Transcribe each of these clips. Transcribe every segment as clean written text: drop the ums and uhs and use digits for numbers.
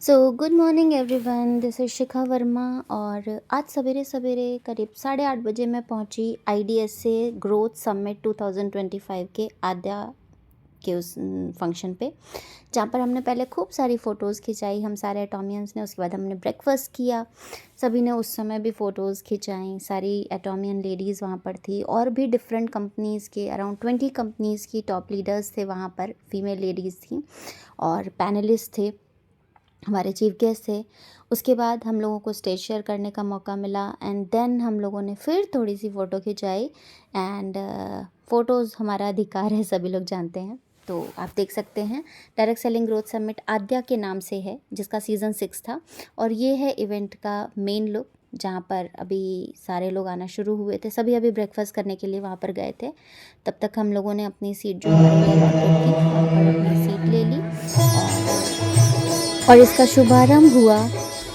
Good morning everyone, this is Shikha Verma. और आज सवेरे सवेरे करीब 8:30 बजे मैं पहुंची आईडीएस से ग्रोथ समिट 2025 के आद्या के उस फंक्शन पे, जहाँ पर हमने पहले खूब सारी फ़ोटोज़ खिंचाई हम सारे एटॉमियंस ने। उसके बाद हमने ब्रेकफास्ट किया, सभी ने उस समय भी फ़ोटोज़ खिंचाई। सारी एटॉमियन लेडीज़ वहाँ पर थी और भी डिफरेंट कंपनीज़ के अराउंड 20 कंपनीज़ की टॉप लीडर्स थे वहाँ पर, फीमेल लेडीज़ थी और पैनलिस्ट थे, हमारे चीफ गेस्ट थे। उसके बाद हम लोगों को स्टेज शेयर करने का मौका मिला एंड देन हम लोगों ने फिर थोड़ी सी फ़ोटो खिंचाई एंड फ़ोटोज़ हमारा अधिकार है, सभी लोग जानते हैं। तो आप देख सकते हैं डायरेक्ट सेलिंग ग्रोथ समिट आद्या के नाम से है, जिसका सीज़न 6 था। और ये है इवेंट का मेन लुक, जहाँ पर अभी सारे लोग आना शुरू हुए थे। सभी अभी ब्रेकफास्ट करने के लिए वहाँ पर गए थे। तब तक हम लोगों ने अपनी सीट जो हमारे लिए अलॉटेड थी वहाँ पर अपनी सीट ले ली और इसका शुभारंभ हुआ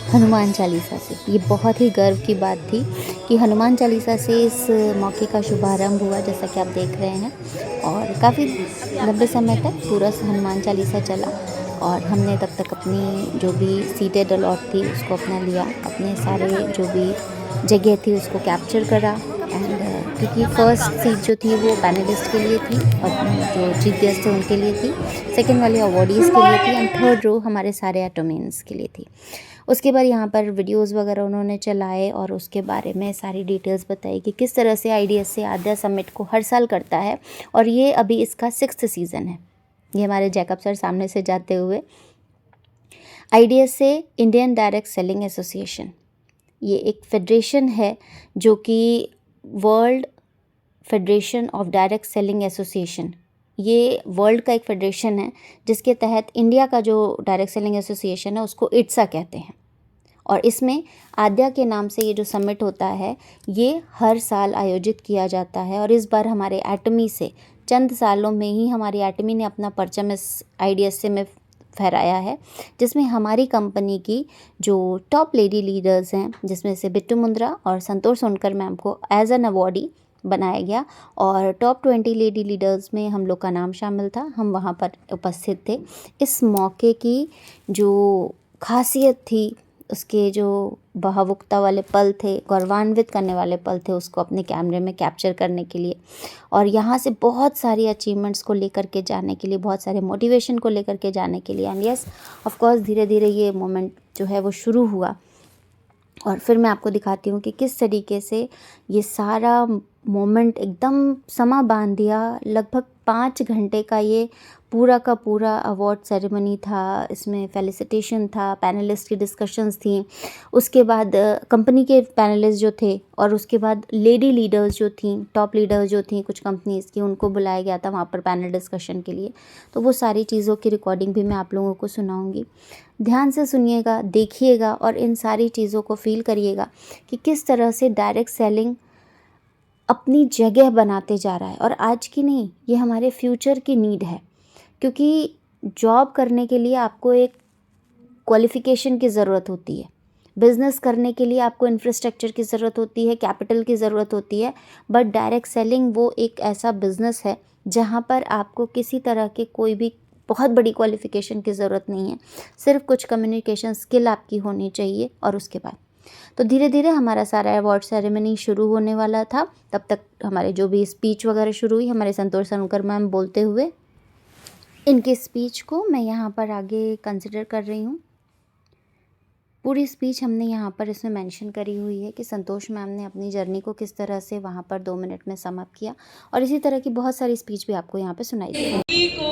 हनुमान चालीसा से। ये बहुत ही गर्व की बात थी कि हनुमान चालीसा से इस मौके का शुभारंभ हुआ, जैसा कि आप देख रहे हैं। और काफ़ी लंबे समय तक पूरा हनुमान चालीसा चला और हमने तब तक अपनी जो भी सीटेड अलॉट थी उसको अपना लिया, अपने सारे जो भी जगह थी उसको कैप्चर करा। एंड क्योंकि फर्स्ट सीट जो थी वो पैनलिस्ट के लिए थी और जो चीफ गेस्ट थे उनके लिए थी, सेकंड वाली अवॉर्डीज़ के लिए थी एंड थर्ड रो हमारे सारे एटोमेंस के लिए थी। उसके बाद यहाँ पर वीडियोस वगैरह उन्होंने चलाए और उसके बारे में सारी डिटेल्स बताई कि किस तरह से आईडीएस से आद्या समिट को हर साल करता है। और ये अभी इसका 6th सीज़न है। ये हमारे जैकब सर सामने से जाते हुए। आईडीएस से इंडियन डायरेक्ट सेलिंग एसोसिएशन, ये एक फेडरेशन है जो कि world federation of direct selling association, ये वर्ल्ड का एक फेडरेशन है जिसके तहत इंडिया का जो डायरेक्ट सेलिंग एसोसिएशन है उसको इट्सा कहते हैं। और इसमें आद्या के नाम से ये जो समिट होता है ये हर साल आयोजित किया जाता है। और इस बार हमारे एटमी से चंद सालों में ही हमारी एटमी ने अपना परचम इस आईडीएस से में फहराया है, जिसमें हमारी कंपनी की जो टॉप लेडी लीडर्स हैं, जिसमें से बिट्टू मुंद्रा और संतोष सोनकर मैम को एज एन अवॉर्डी बनाया गया और टॉप 20 लेडी लीडर्स में हम लोग का नाम शामिल था। हम वहाँ पर उपस्थित थे। इस मौके की जो खासियत थी, उसके जो भावुकता वाले पल थे, गौरवान्वित करने वाले पल थे, उसको अपने कैमरे में कैप्चर करने के लिए और यहाँ से बहुत सारी अचीवमेंट्स को लेकर के जाने के लिए, बहुत सारे मोटिवेशन को लेकर के जाने के लिए। एंड यस, ऑफ कोर्स धीरे धीरे ये मोमेंट जो है वो शुरू हुआ। और फिर मैं आपको दिखाती हूँ कि किस तरीके से ये सारा मोमेंट एकदम समा बांध दिया। लगभग 5 घंटे का ये पूरा का पूरा अवार्ड सेरेमनी था। इसमें फेलिसिटेशन था, पैनलिस्ट की डिस्कशंस थी, उसके बाद कंपनी के पैनलिस्ट जो थे और उसके बाद लेडी लीडर्स जो थी, टॉप लीडर्स जो थी कुछ कंपनीज़ की, उनको बुलाया गया था वहाँ पर पैनल डिस्कशन के लिए। तो वो सारी चीज़ों की रिकॉर्डिंग भी मैं आप लोगों को सुनाऊँगी। ध्यान से सुनिएगा, देखिएगा और इन सारी चीज़ों को फील करिएगा कि किस तरह से डायरेक्ट सेलिंग अपनी जगह बनाते जा रहा है। और आज की नहीं, ये हमारे फ्यूचर की नीड है, क्योंकि जॉब करने के लिए आपको एक क्वालिफ़िकेशन की ज़रूरत होती है, बिज़नेस करने के लिए आपको इंफ्रास्ट्रक्चर की ज़रूरत होती है, कैपिटल की ज़रूरत होती है। बट डायरेक्ट सेलिंग वो एक ऐसा बिज़नेस है जहाँ पर आपको किसी तरह के कोई भी बहुत बड़ी क्वालिफ़िकेशन की ज़रूरत नहीं है, सिर्फ कुछ कम्युनिकेशन स्किल आपकी होनी चाहिए। और उसके बाद तो धीरे धीरे हमारा सारा अवार्ड सेरेमनी शुरू होने वाला था। तब तक हमारे जो भी स्पीच वगैरह शुरू हुई, हमारे संतोष सोनकर मैम बोलते हुए, इनके स्पीच को मैं यहाँ पर आगे कंसिडर कर रही हूँ। पूरी स्पीच हमने यहाँ पर इसमें मेंशन करी हुई है कि संतोष मैम ने अपनी जर्नी को किस तरह से वहाँ पर 2 मिनट में समाप्त किया। और इसी तरह की बहुत सारी स्पीच भी आपको यहाँ पे सुनाई देगी। को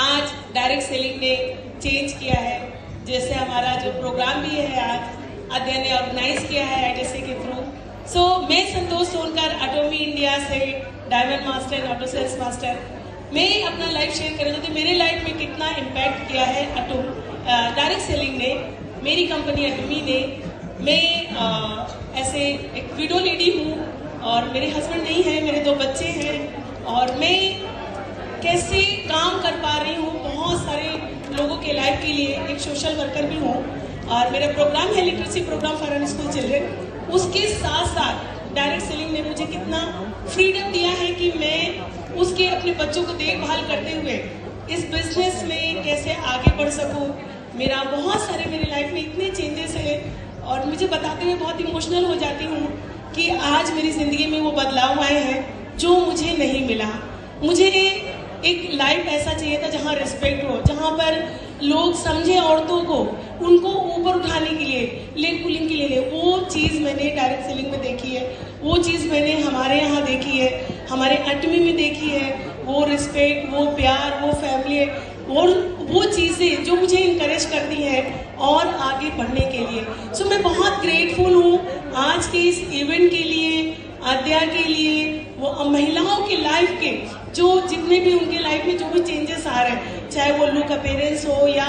आज डायरेक्ट सेलिंग ने चेंज किया है। जैसे हमारा जो प्रोग्राम भी है आज आद्या ने ऑर्गेनाइज किया है आईडीएसए के थ्रू। मैं संतोष सोनकर, एटॉमी इंडिया से diamond master and auto sales master, मैं अपना लाइफ शेयर करना चाहती हूँ। मेरे लाइफ में कितना इम्पैक्ट किया है डायरेक्ट सेलिंग ने, मेरी कंपनी एटमी ने। मैं ऐसे एक विडो लेडी हूँ और मेरे हस्बैंड नहीं है, मेरे 2 बच्चे हैं और मैं कैसे काम कर पा रही हूँ बहुत सारे लोगों के लाइफ के लिए। एक सोशल वर्कर भी हूँ और मेरा प्रोग्राम है लिटरेसी प्रोग्राम फॉर अनस्कूल चिल्ड्रन। उसके साथ साथ डायरेक्ट सेलिंग ने मुझे कितना फ्रीडम दिया है कि मैं उसके अपने बच्चों को देखभाल करते हुए इस बिजनेस में कैसे आगे बढ़ सकूँ, मेरा बहुत सारे मेरी लाइफ में इतने चेंजेस हैं और मुझे बताते हुए बहुत इमोशनल हो जाती हूँ कि आज मेरी ज़िंदगी में वो बदलाव आए हैं जो मुझे नहीं मिला। मुझे एक लाइफ ऐसा चाहिए था जहाँ रिस्पेक्ट हो, जहाँ पर लोग समझे औरतों को, उनको ऊपर उठाने के लिए, लेग पुलिंग के लिए। वो चीज़ मैंने डायरेक्ट सेलिंग में देखी है, वो चीज़ मैंने हमारे यहाँ देखी है, हमारे अटमी में देखी है। वो रिस्पेक्ट, वो प्यार, वो फैमिली और वो चीज़ें जो मुझे इनकरेज करती हैं और आगे बढ़ने के लिए। सो मैं बहुत ग्रेटफुल हूँ आज के इस इवेंट के लिए, आद्या के लिए, वो महिलाओं की लाइफ के जो जितने भी उनके लाइफ में जो भी चेंजेस आ रहे हैं, चाहे वो लुक अपीयरेंस हो या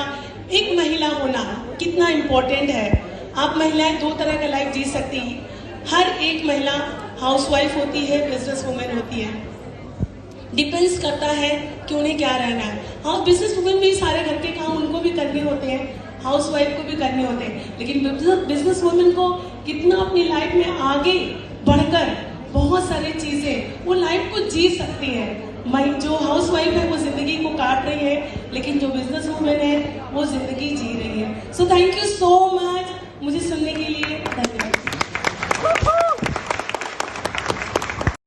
एक महिला होना कितना इम्पोर्टेंट है। आप महिलाएं दो तरह का लाइफ जी सकती हैं। हर एक महिला हाउसवाइफ होती है, बिजनेस वुमेन होती है, डिपेंड्स करता है कि उन्हें क्या रहना है। हाँ, बिजनेस वुमेन भी सारे घर के काम उनको भी करने होते हैं, हाउस वाइफ को भी करने होते हैं, लेकिन बिजनेस वुमेन को कितना अपनी लाइफ में आगे बढ़कर बहुत सारी चीज़ें वो लाइफ को जी सकती है। जो हाउस वाइफ है वो ज़िंदगी को काट रही है, लेकिन जो बिजनेस वुमेन है वो ज़िंदगी जी रही है। So thank you so much मुझे सुनने के लिए। धन्यवाद।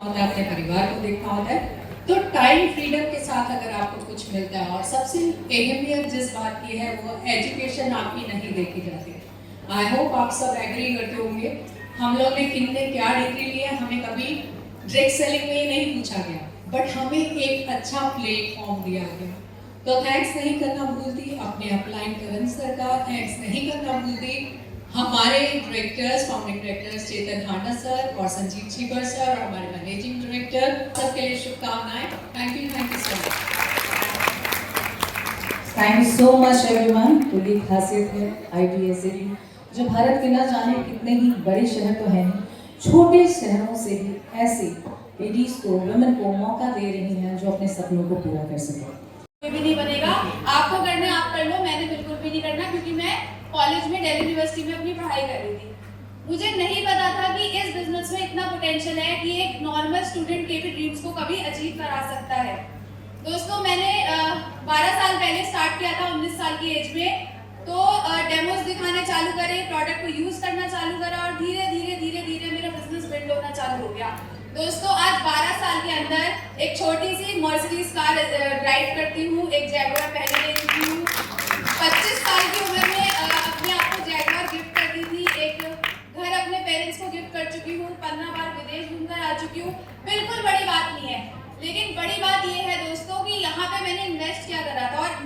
अपने परिवार को देखा होता है तो टाइम फ्रीडम के साथ अगर आपको कुछ मिलता है, और सबसे अहमियत जिस बात की है वो एजुकेशन आपकी नहीं देखी जाती है। आई होप आप सब एग्री करते होंगे। हम लोग ने कितने क्या डिग्री लिए, हमें कभी डायरेक्ट सेलिंग में ही नहीं पूछा गया, बट हमें एक अच्छा प्लेटफॉर्म दिया गया। तो थैंक्स नहीं करना भूलती अपने अपलाइन करण सर का, थैंक्स नहीं करना भूलती हमारे डायरेक्टर्स, फाउंडिंग डायरेक्टर्स चेतन हांडा सर और संजीव छीबर सर और हमारे मैनेजिंग डायरेक्टर, सबके लिए शुभकामनाएं। Thank you so much. Thank you so much everyone. पूरी खासियत है IDSA की, जो भारत के न जाने कितने ही बड़े शहर तो हैं, छोटे शहरों से भी ऐसी लेडीज को, वुमेन को मौका दे रही हैं जो अपने सपनों को पूरा कर सके। कोई भी नहीं बनेगा, आपको करना है आप कर लो, मैंने बिल्कुल भी नहीं करना, क्योंकि मैं कॉलेज में दिल्ली यूनिवर्सिटी में अपनी पढ़ाई कर रही थी। मुझे नहीं पता था कि इस बिजनेस में इतना पोटेंशियल है कि एक नॉर्मल स्टूडेंट के भी ड्रीम्स को कभी अचीव करा सकता है। दोस्तों, मैंने 12 साल पहले स्टार्ट किया था, 19 साल की एज में। तो डेमोज दिखाने चालू करे, प्रोडक्ट को यूज करना चालू करा और धीरे धीरे मेरा बिजनेस बिल्ड होना चालू हो गया। दोस्तों, आज 12 साल के अंदर एक छोटी सी मर्सिडीज कार ड्राइव करती हूँ, एक जैगुआर पहले ले चुकी हूँ। 25 साल की उम्र में अपने आप को जैगुआर गिफ्ट कर दी थी, एक घर अपने पेरेंट्स को गिफ्ट कर चुकी हूँ, 15 बार विदेश घूमकर आ चुकी हूँ। बिल्कुल बड़ी बात नहीं है, लेकिन बड़ी बात ये है दोस्तों कि यहाँ पे मैंने इन्वेस्ट क्या करा था। और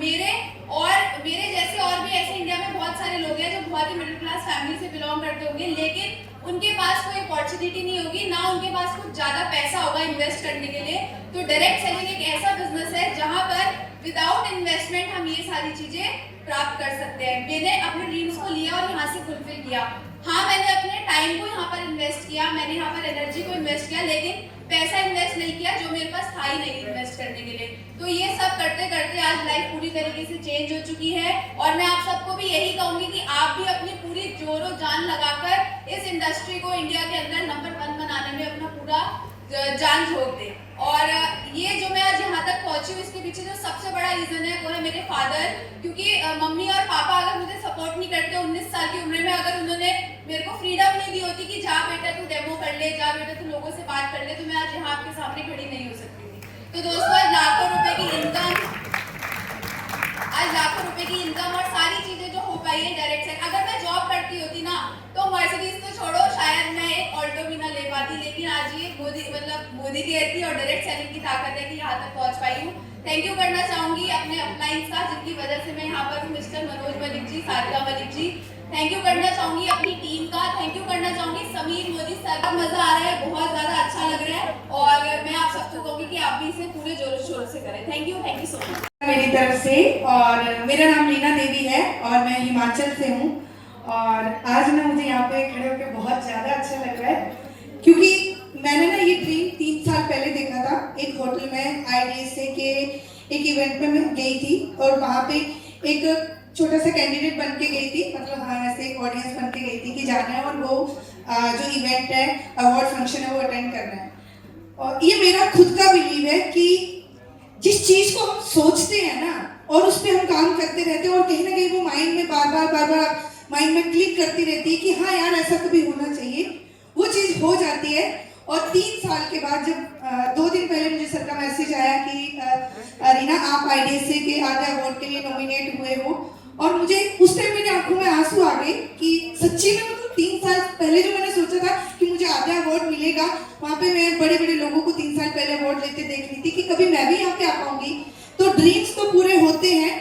मेरे जैसे और भी ऐसे इंडिया में बहुत सारे लोग हैं जो बहुत ही मिडिल क्लास फैमिली से बिलोंग करते होंगे, लेकिन उनके पास कोई अपॉर्चुनिटी नहीं होगी, ना उनके पास कुछ ज़्यादा पैसा होगा इन्वेस्ट करने के लिए। तो डायरेक्ट सेलिंग एक ऐसा बिजनेस है जहाँ पर विदाउट इन्वेस्टमेंट हम ये सारी चीज़ें प्राप्त कर सकते हैं। मैंने अपने ड्रीम्स को लिया और यहाँ से फुलफिल किया। हाँ, मैंने अपने टाइम को यहाँ पर इन्वेस्ट किया, मैंने यहाँ पर एनर्जी को इन्वेस्ट किया, लेकिन पैसा इन्वेस्ट नहीं किया जो मेरे पास था ही नहीं इन्वेस्ट करने के लिए। तो ये सब करते करते आज लाइफ पूरी तरीके से चेंज हो चुकी है। और मैं आप सबको भी यही कहूँगी कि आप भी अपनी पूरी जोरों जान लगाकर इस इंडस्ट्री को इंडिया के अंदर नंबर 1 बनाने में अपना पूरा जान झोंक दें। और ये जो मैं आज यहाँ तक पहुँची हूँ, इसके पीछे जो सबसे बड़ा रीज़न है वो है मेरे फादर। क्योंकि मम्मी और पापा अगर मुझे सपोर्ट नहीं करते 19 साल की उम्र में, अगर उन्होंने मेरे को फ्रीडम नहीं दी होती कि जा बेटा तू डेमो कर ले, जा बेटा तू लोगों से बात कर ले, तो मैं आज यहाँ आपके सामने खड़ी नहीं हो सकती थी। तो दोस्तों, आज लाखों रुपए की इनकम और सारी चीजें जो हो पाई है डायरेक्ट से। अगर मैं जॉब करती होती ना तो मर्सिडीज तो छोड़ो, शायद मैं एक ऑल्टो भी ना ले पाती, लेकिन आज ये मोदी केयर की और डायरेक्ट सेलिंग की ताकत है कि यहाँ तक पहुँच पाई हूँ। थैंक यू करना चाहूंगी अपने अपलाइंस का, जिनकी वजह से मैं यहाँ पर हूँ, mister Manoj Malik ji, Sarika Malik ji. Thank you करना चाहूंगी अपनी टीम का, थैंक यू करना चाहूंगी समीर मोदी सर का। मजा आ रहा है, बहुत ज्यादा अच्छा लग रहा है और मैं आप सबको कहूंगी कि आप भी इसे पूरे जोरों शोर से करें। थैंक यू सो मच मेरी तरफ से। और मेरा नाम लीना देवी है और मैं हिमाचल से हूँ। और आज ना मुझे यहाँ पे खड़े होकर बहुत ज़्यादा अच्छा लग रहा है, क्योंकि मैंने ना ये ड्रीम 3 साल पहले देखा था। एक होटल में IDSA के एक इवेंट में मैं गई थी और वहाँ पे एक छोटा सा कैंडिडेट बन के गई थी, मतलब हाँ ऐसे एक ऑडियंस बन के गई थी कि जाना है और वो जो इवेंट है, अवार्ड फंक्शन है, वो अटेंड करना है। और ये मेरा खुद का बिलीव है कि जिस चीज़ को हम सोचते हैं ना और उस पर हम काम करते रहते हैं और कहीं ना कहीं वो माइंड में बार बार माइंड में क्लिक करती रहती है कि हाँ यार ऐसा कभी होना चाहिए, वो चीज़ हो जाती है। और 3 साल के बाद जब 2 दिन पहले मुझे सर का मैसेज आया कि रीना आप IDSA के आद्या अवार्ड के लिए नॉमिनेट हुए हो, और मुझे उस टाइम मेरी आंखों में आंसू आ गए कि सच्ची में मतलब 3 साल पहले जो मैंने सोचा था कि मुझे आद्या अवार्ड मिलेगा, वहाँ पे मैं बड़े बड़े लोगों को 3 साल पहले अवार्ड लेते देख रही थी कि कभी मैं भी यहाँ पे आ पाऊंगी। तो ड्रीम्स तो पूरे होते हैं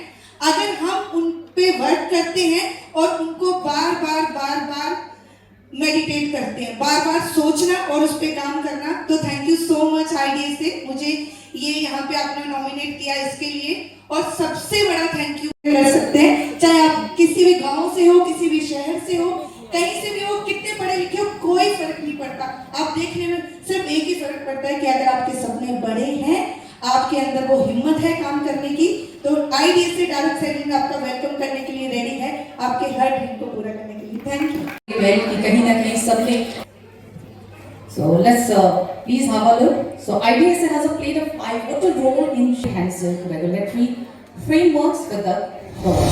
अगर हम उन पे वर्क करते हैं और उनको बार बार मेडिटेट करते हैं, बार बार सोचना और उस पर काम करना। तो thank you so much IDSA, मुझे ये यहाँ पे आपने नॉमिनेट किया इसके लिए। और सबसे बड़ा थैंक यू कर सकते हैं, चाहे आप किसी भी गांव से हो, किसी भी शहर से हो, कहीं से भी हो, कितने पढ़े लिखे हो, कोई फर्क नहीं पड़ता। आप देखने में सिर्फ एक ही फर्क पड़ता है कि अगर आपके सपने बड़े हैं, आपके अंदर वो हिम्मत है काम करने की, तो IDSA डायरेक्ट सेलिंग आपका वेलकम करने के लिए रेडी है, आपके हर ड्रीम को पूरा करने के लिए। Thank you. कि कहीं ना कहीं सबने So let's please have a look. So IDSA has played a pivotal role in enhancing regulatory frameworks for the world.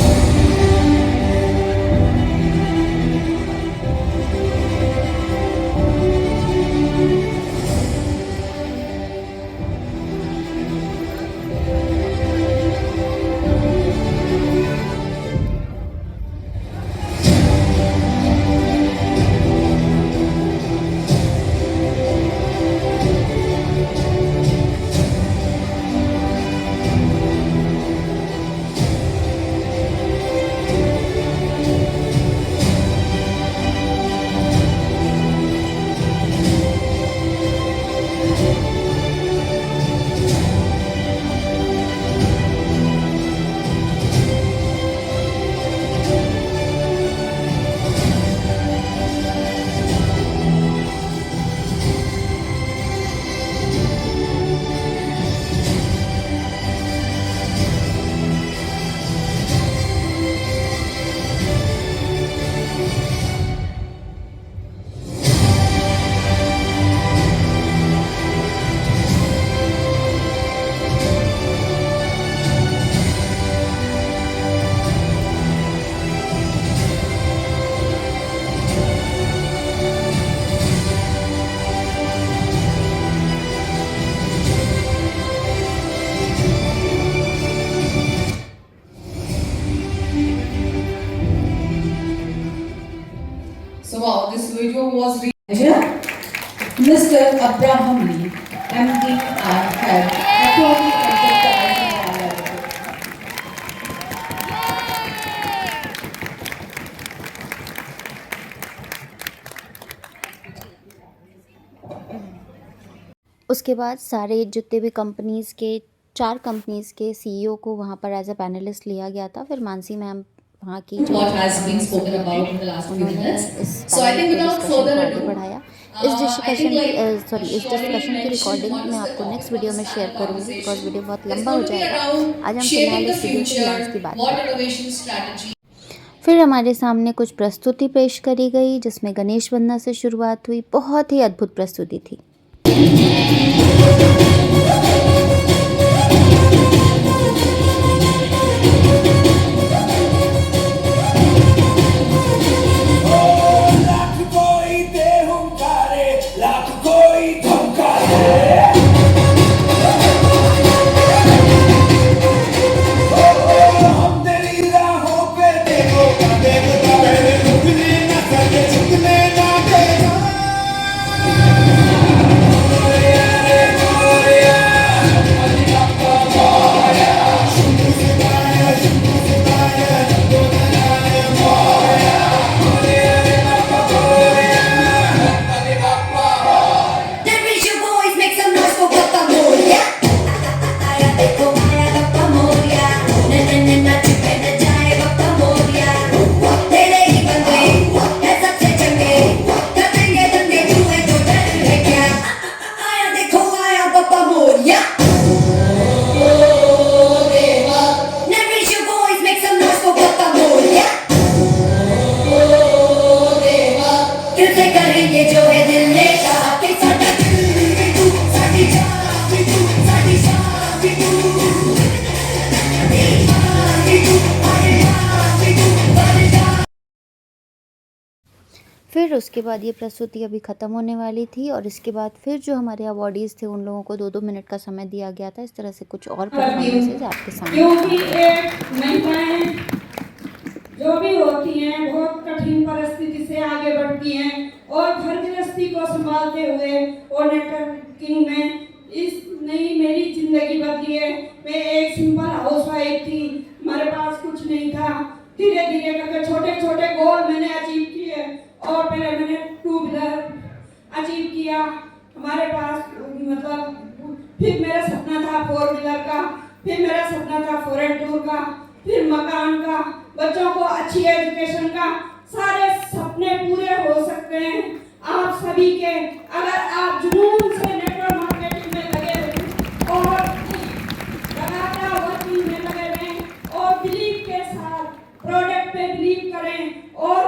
So wow, this video was Mr. Abraham Lee, MD and Head, Attorney at the उसके बाद सारे जितने भी companies के 4 companies के CEO को वहाँ पर एज अ पैनलिस्ट लिया गया था। फिर मानसी मैम वहाँ की जो What has been spoken about in the last few उन्होंने minutes. इस So I think पैनल के without डिस्कशन further को आगे ado, बढ़ाया। I think इस डिस्कशन की रिकॉर्डिंग मैं आपको नेक्स्ट वीडियो में शेयर करूँगी, बिकॉज वीडियो बहुत लंबा हो जाएगा। आज हम फिलहाल इस वीडियो के लॉन्च की बात करें। फिर हमारे सामने कुछ प्रस्तुति पेश करी गई, जिसमें गणेश वंदना से शुरुआत हुई। बहुत ही अद्भुत प्रस्तुति थी। फिर उसके बाद ये प्रस्तुति अभी ख़त्म होने वाली थी और इसके बाद फिर जो हमारे अवॉर्डीज़ थे उन लोगों को 2-2 मिनट का समय दिया गया था। इस तरह से कुछ और परफॉर्मेंसेज आपके सामने क्योंकि एक महिलाएं जो भी होती हैं बहुत कठिन परिस्थिति से आगे बढ़ती हैं और घर गृहस्थी को संभालते हुए और नेटवर्किंग में इस नई मेरी जिंदगी बदली है। मैं एक सिंपल हाउस वाइफ थी, हमारे पास कुछ नहीं था। धीरे धीरे करके छोटे छोटे गोल मैंने अचीव किए और पहले मैंने 2 व्हीलर अचीव किया हमारे पास, मतलब फिर मेरा सपना था 4 व्हीलर का, फिर मेरा सपना था फॉरेन टूर का, फिर मकान का, बच्चों को अच्छी एजुकेशन का। सारे सपने पूरे हो सकते हैं आप सभी के अगर आप जुनून से नेटवर्क मार्केटिंग में लगे रहें और लगातार वर्किंग में लगे रहें और बिलीव के साथ प्रोडक्ट पे बिलीव करें और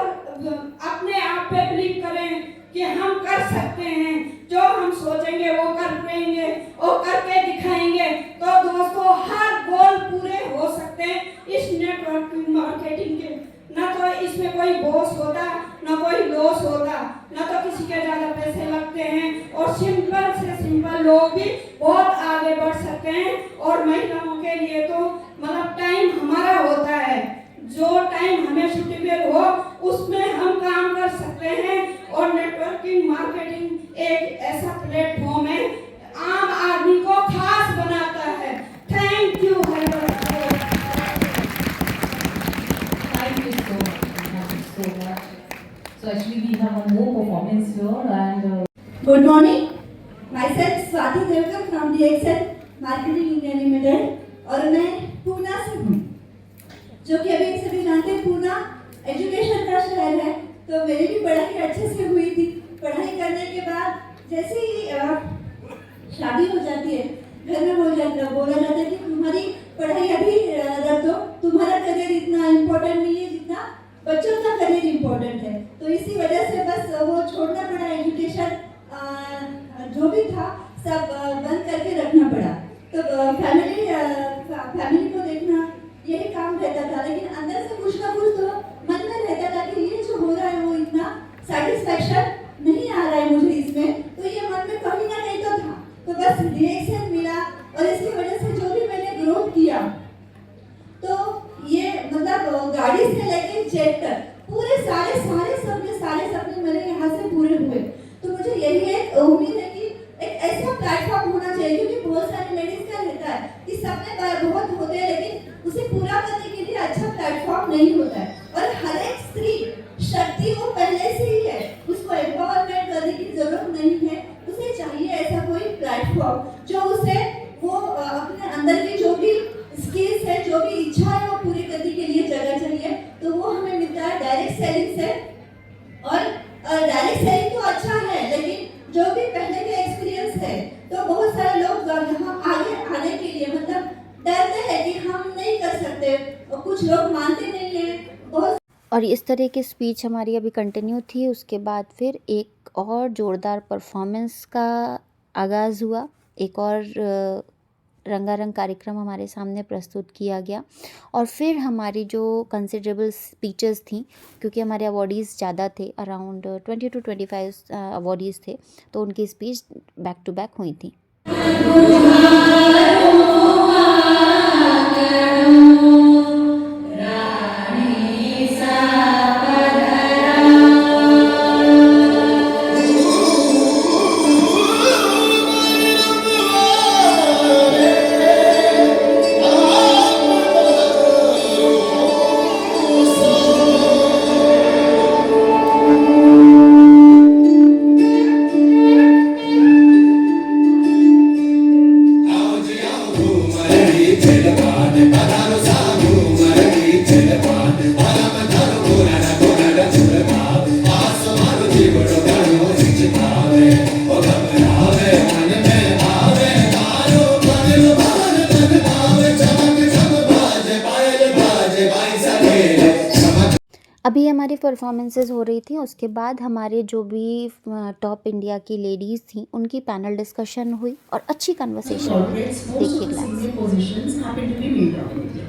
अपने आप पे बिलीव करें कि हम कर सकते हैं, जो हम सोचेंगे वो कर लेंगे और करके दिखाएंगे। तो दोस्तों हर गोल पूरे हो सकते हैं इस नेटवर्किंग मार्केटिंग के। ना तो इसमें कोई बॉस होता, ना कोई लॉस होता, ना तो किसी के ज्यादा पैसे लगते हैं और सिंपल से सिंपल लोग भी बहुत आगे बढ़ सकते हैं। और महिलाओं के लिए तो मतलब टाइम हमारा होता है, जो टाइम हमें सूटेबल हो उसमें हम काम कर सकते हैं। और नेटवर्किंग मार्केटिंग एक ऐसा प्लेटफॉर्म है आम आदमी को खास बनाता है। Thank you Thank you so much. Thank you so much. So actually we have one more performance here and Good morning. Myself Swati Devkar from DXL Marketing India Limited और मैं पूना से हूँ, जो कि अभी सभी जानते हैं पूना एजुकेशन का शहर है। तो मेरी भी पढ़ाई अच्छे से हुई थी। पढ़ाई करने के बाद जैसे ही शादी हो जाती है घर में बोला जाता है कि तुम्हारी पढ़ाई अभी रख दो, तुम्हारा करियर इतना इम्पोर्टेंट नहीं है जितना बच्चों का करियर इम्पोर्टेंट है। तो इसी वजह से बस वो छोड़ना पड़ा, एजुकेशन जो भी था सब बंद करके रखना पड़ा। तो फैमिली को देखना यही काम रहता था, लेकिन अंदर से कुछ ना कुछ तो मन में रहता था कि ये जो हो रहा है वो इतना सेटिस्फैक्शन नहीं आ रहा है मुझे इसमें। तो ये मन में कहीं ना कहीं तो था। तो बस रिएक्शन मिला और इसकी वजह से जो भी मैंने ग्रोथ किया, तो ये मतलब गाड़ी से लेके जेट तक पूरे सारे सपने मेरे यहाँ से पूरे हुए। तो मुझे यही एक उम्मीद है कि एक ऐसा प्लेटफॉर्म होना चाहिए, क्योंकि बहुत सारी लेडीज का रहता है कि सपने बहुत होते हैं लेकिन उसे पूरा करने के लिए अच्छा प्लेटफॉर्म नहीं होता है। और हर एक स्त्री शक्ति वो पहले से ही है, उसको एम्पावरमेंट करने की जरूरत नहीं है। उसे चाहिए ऐसा कोई प्लेटफॉर्म जो उसे वो अपने अंदर की जो भी स्किल्स है, जो भी इच्छा है वो पूरी करने के लिए जगह चाहिए। तो वो हमें मिलता है डायरेक्ट सेलिंग से। और डायरेक्ट सेलिंग तो अच्छा है, लेकिन जो भी पहले का एक्सपीरियंस है, तो बहुत सारे लोग यहाँ आगे आने के लिए मतलब डरते हैं कि हम नहीं कर सकते, और कुछ लोग मानते नहीं हैं। बहुत और इस तरह की स्पीच हमारी अभी कंटिन्यू थी। उसके बाद फिर एक और ज़ोरदार परफॉर्मेंस का आगाज़ हुआ। एक और रंगारंग कार्यक्रम हमारे सामने प्रस्तुत किया गया और फिर हमारी जो कंसिडरेबल स्पीचेस थी, क्योंकि हमारे अवॉर्डीज़ ज़्यादा थे, अराउंड 20 to 25 अवॉर्डीज़ थे, तो उनकी स्पीच बैक टू बैक हुई थी। अभी हमारी परफॉर्मेंसेस हो रही थी, उसके बाद हमारे जो भी टॉप इंडिया की लेडीज़ थी उनकी पैनल डिस्कशन हुई और अच्छी कन्वर्सेशन हुई। देखिए class. positions happen to be male-dominated.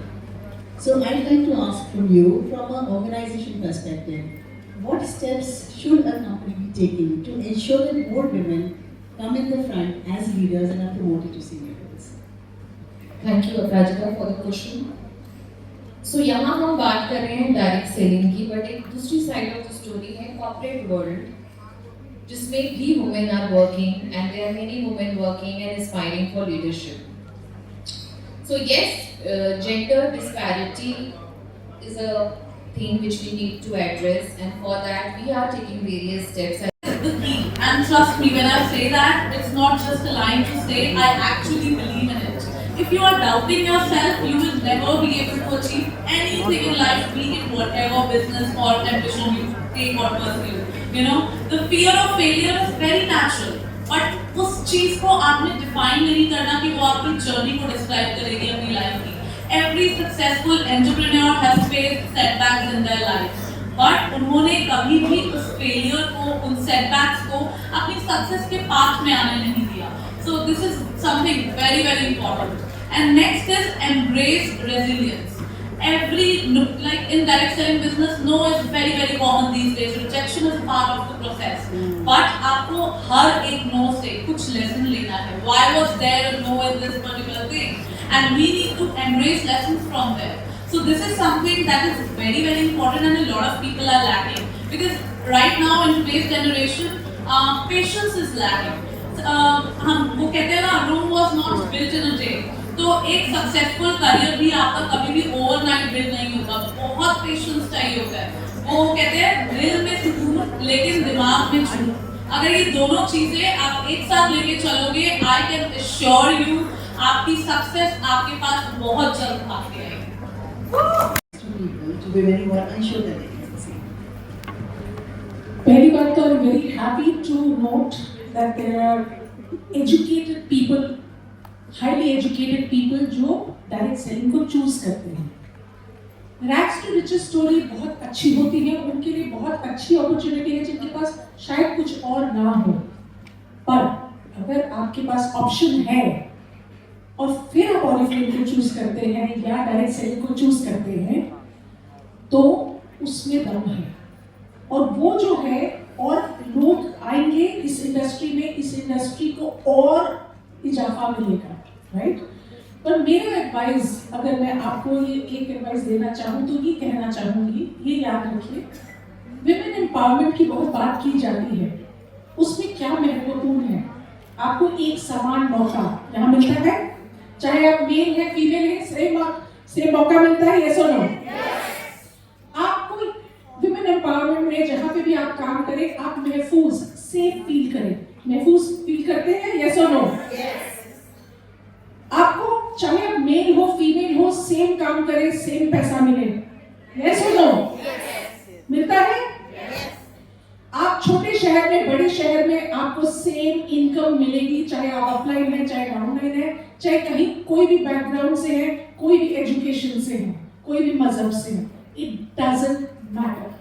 So I'd like to ask from you, from an organization perspective, what steps should a company be taking to ensure that more women come in the front as leaders and are promoted to senior roles? Thank you Aparajita for the question. So यहाँ हम बात कर रहे हैं direct selling की, but एक दूसरी side of the story है कॉर्पोरेट वर्ल्ड, जिसमें भी women are working and there are many women working and aspiring for leadership. So yes, gender disparity is a thing which we need to address, and for that we are taking various steps. The key, and trust me when I say that, it's not just a line to say, I actually believe in it. If you are doubting yourself, you will never be able to achieve anything in life, be it whatever business or ambition you take or pursue. You know, the fear of failure is very natural, but उस चीज को आपने define नहीं करना कि वो आपकी journey को describe करेगी अपनी life की. Every successful entrepreneur has faced setbacks in their life, but उन्होंने कभी भी उस failure को, उन setbacks को अपनी success के path में आने नहीं दिया. So this is something very very important. And next is embrace resilience. Like in direct selling business, no is very very common these days. Rejection is part of the process. But आपको हर एक no से कुछ lesson लेना है. Why was there a no in this particular thing? And we need to embrace lessons from there. So this is something that is very very important, and a lot of people are lacking, because right now in today's generation, patience is lacking. हम वो कहते हैं ना, Rome was not built in a day. तो एक successful career भी आपका कभी भी ओवरनाइट बिल्ड नहीं होगा. बहुत पेशेंस चाहिए होता है. वो कहते हैं दिल में सुकून लेकिन दिमाग में जुनून. अगर ये दोनों चीजें आप एक साथ लेके चलोगे, आई कैन एश्योर यू, आपकी सक्सेस आपके पास बहुत जल्द आती है. To women who are unsure that they can succeed. पहली बात तो I am very happy to note that there are educated people, highly educated people जो डायरेक्ट सेलिंग को चूज करते हैं. रैग्स टू रिचेस स्टोरी बहुत अच्छी होती है, उनके लिए बहुत अच्छी अपॉर्चुनिटी है जिनके पास शायद कुछ और ना हो. पर अगर आपके पास ऑप्शन है और फिर आप ऑरिफ्लेम को चूज करते हैं या डायरेक्ट सेलिंग को चूज करते हैं, तो उसमें दम है. और वो जो है, और लोग आएंगे इस इंडस्ट्री में, इस इंडस्ट्री को और इजाफा मिलेगा, राइट. पर मेरा एडवाइस, अगर मैं आपको ये एक एडवाइस देना चाहूँ तो ये कहना चाहूँगी, ये याद रखिए, विमेन एम्पावरमेंट की बहुत बात की जाती है. उसमें क्या महत्वपूर्ण है, आपको एक समान मौका यहाँ मिलता है, चाहे आप मेल है फीमेल है, सेम मौका मिलता है. यस और नो? आपको विमेन एम्पावरमेंट में जहाँ पे भी आप काम करें, आप महफूज सेफ फील करें. महफूज फील करते हैं? यस और नो? आपको चाहे आप मेल हो फीमेल हो, सेम काम करें, सेम पैसा मिले. यस और नो? मिलता है? आप छोटे शहर में, बड़े शहर में आपको सेम इनकम मिलेगी, चाहे आप ऑफलाइन है, चाहे ऑनलाइन है, चाहे कहीं कोई भी बैकग्राउंड से है, कोई भी एजुकेशन से है, कोई भी मजहब से है. इट डजंट मैटर,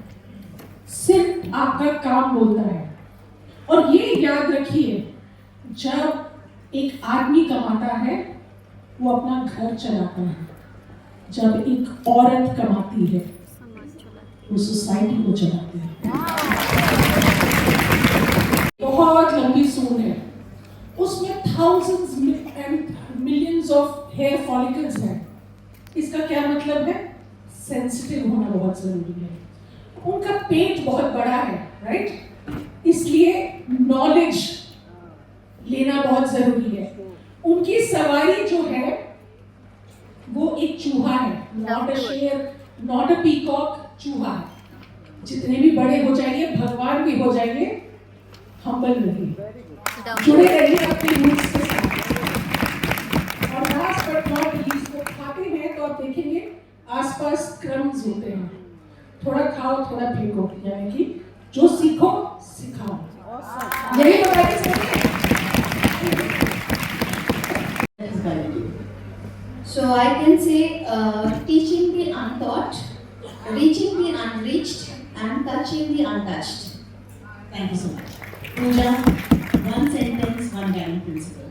सिर्फ आपका काम बोलता है. और ये याद रखिए, जब एक आदमी कमाता है वो अपना घर चलाता है, जब एक औरत कमाती है वो सोसाइटी को चलाती है. बहुत लंबी सून है, उसमें thousands and millions of hair follicles हैं. इसका क्या मतलब है? सेंसिटिव होना बहुत जरूरी है. उनका पेट बहुत बड़ा है, राइट. इसलिए नॉलेज लेना बहुत जरूरी है. उनकी सवारी जो है वो एक चूहा है, नॉट अ शेर, नॉट अ पीकॉक, चूहा. जितने भी बड़े हो जाएंगे, भगवान भी हो जाएंगे, हम्बल रहिए, जुड़े रहिए अपनी रूट्स के साथ. और लास्ट बट नॉट लीस्ट, वो खाते हैं तो आप देखेंगे आसपास क्रम्स होते हैं, थोड़ा खाओ थोड़ा फेंको, यानी कि जो सीखो सिखाओ. यही बताइए. So I can say teaching the untaught, reaching the unreached, and touching the untouched. Thank you so much. Pooja, one sentence, one guiding principle.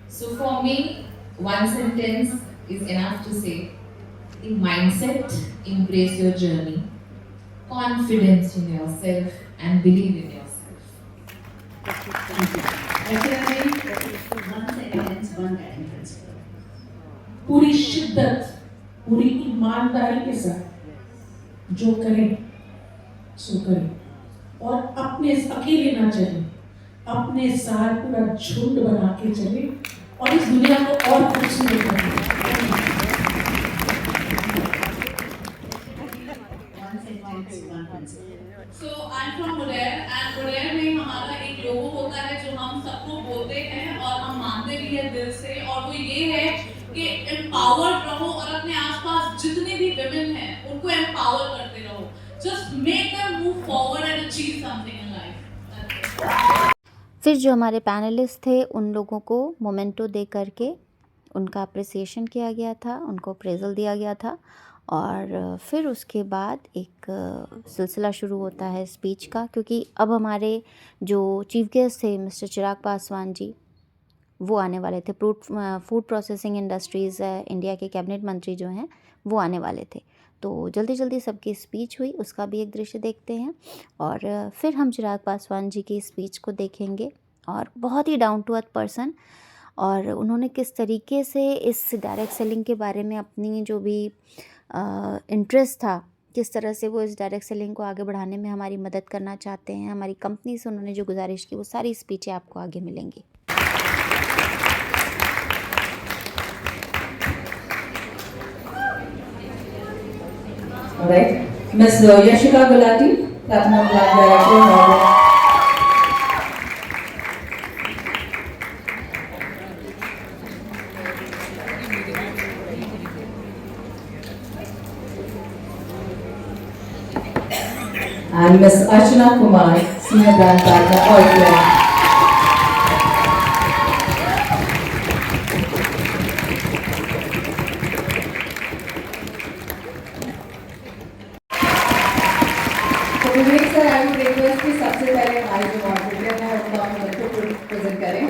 So for me, one sentence is enough to say, the mindset, embrace your journey. confidence in yourself and believe in yourself. One sentence, one guiding principle. पूरी शिद्दत, पूरी ईमानदारी के साथ जो करें सो करें, और अपने अकेले ना चलें, अपने साथ पूरा झुंड बना के चले और इस दुनिया को और खूबसूरत बनाएं। One sentence, one principle. So I'm from Modair and Modair में हमारा एक लोगो होता है जो हम सबको बोलते हैं और हम मानते भी हैं दिल से, और वो ये है कि empowered रहो और अपने आसपास जितने भी women हैं उनको empower करते रहो. Just make them move forward and achieve something in life. फिर जो हमारे पैनलिस्ट थे उन लोगों को मोमेंटो दे करके उनका अप्रिसिएशन किया गया था, उनको अप्रेजल दिया गया था, और फिर उसके बाद एक सिलसिला शुरू होता है स्पीच का, क्योंकि अब हमारे जो चीफ गेस्ट थे मिस्टर चिराग पासवान जी वो आने वाले थे। फूड प्रोसेसिंग इंडस्ट्रीज़ इंडिया के कैबिनेट मंत्री जो हैं वो आने वाले थे। तो जल्दी जल्दी सबकी स्पीच हुई, उसका भी एक दृश्य देखते हैं और फिर हम चिराग पासवान जी की स्पीच को देखेंगे। और बहुत ही डाउन टू अर्थ पर्सन, और उन्होंने किस तरीके से इस डायरेक्ट सेलिंग के बारे में अपनी जो भी इंटरेस्ट था, किस तरह से वो इस डायरेक्ट सेलिंग को आगे बढ़ाने में हमारी मदद करना चाहते हैं, हमारी कंपनी से उन्होंने जो गुजारिश की, वो सारी स्पीचें आपको आगे मिलेंगी। Alright, Ms. Yashika Gulati, Platinum Brand Director. And Ms. Archana Kumar, Senior Brand Partner, Oilcare. Vivek sir, I would request कि सबसे पहले हमारे जो मॉडरेटर हैं उनको अपने बच्चों को प्रेजेंट करें।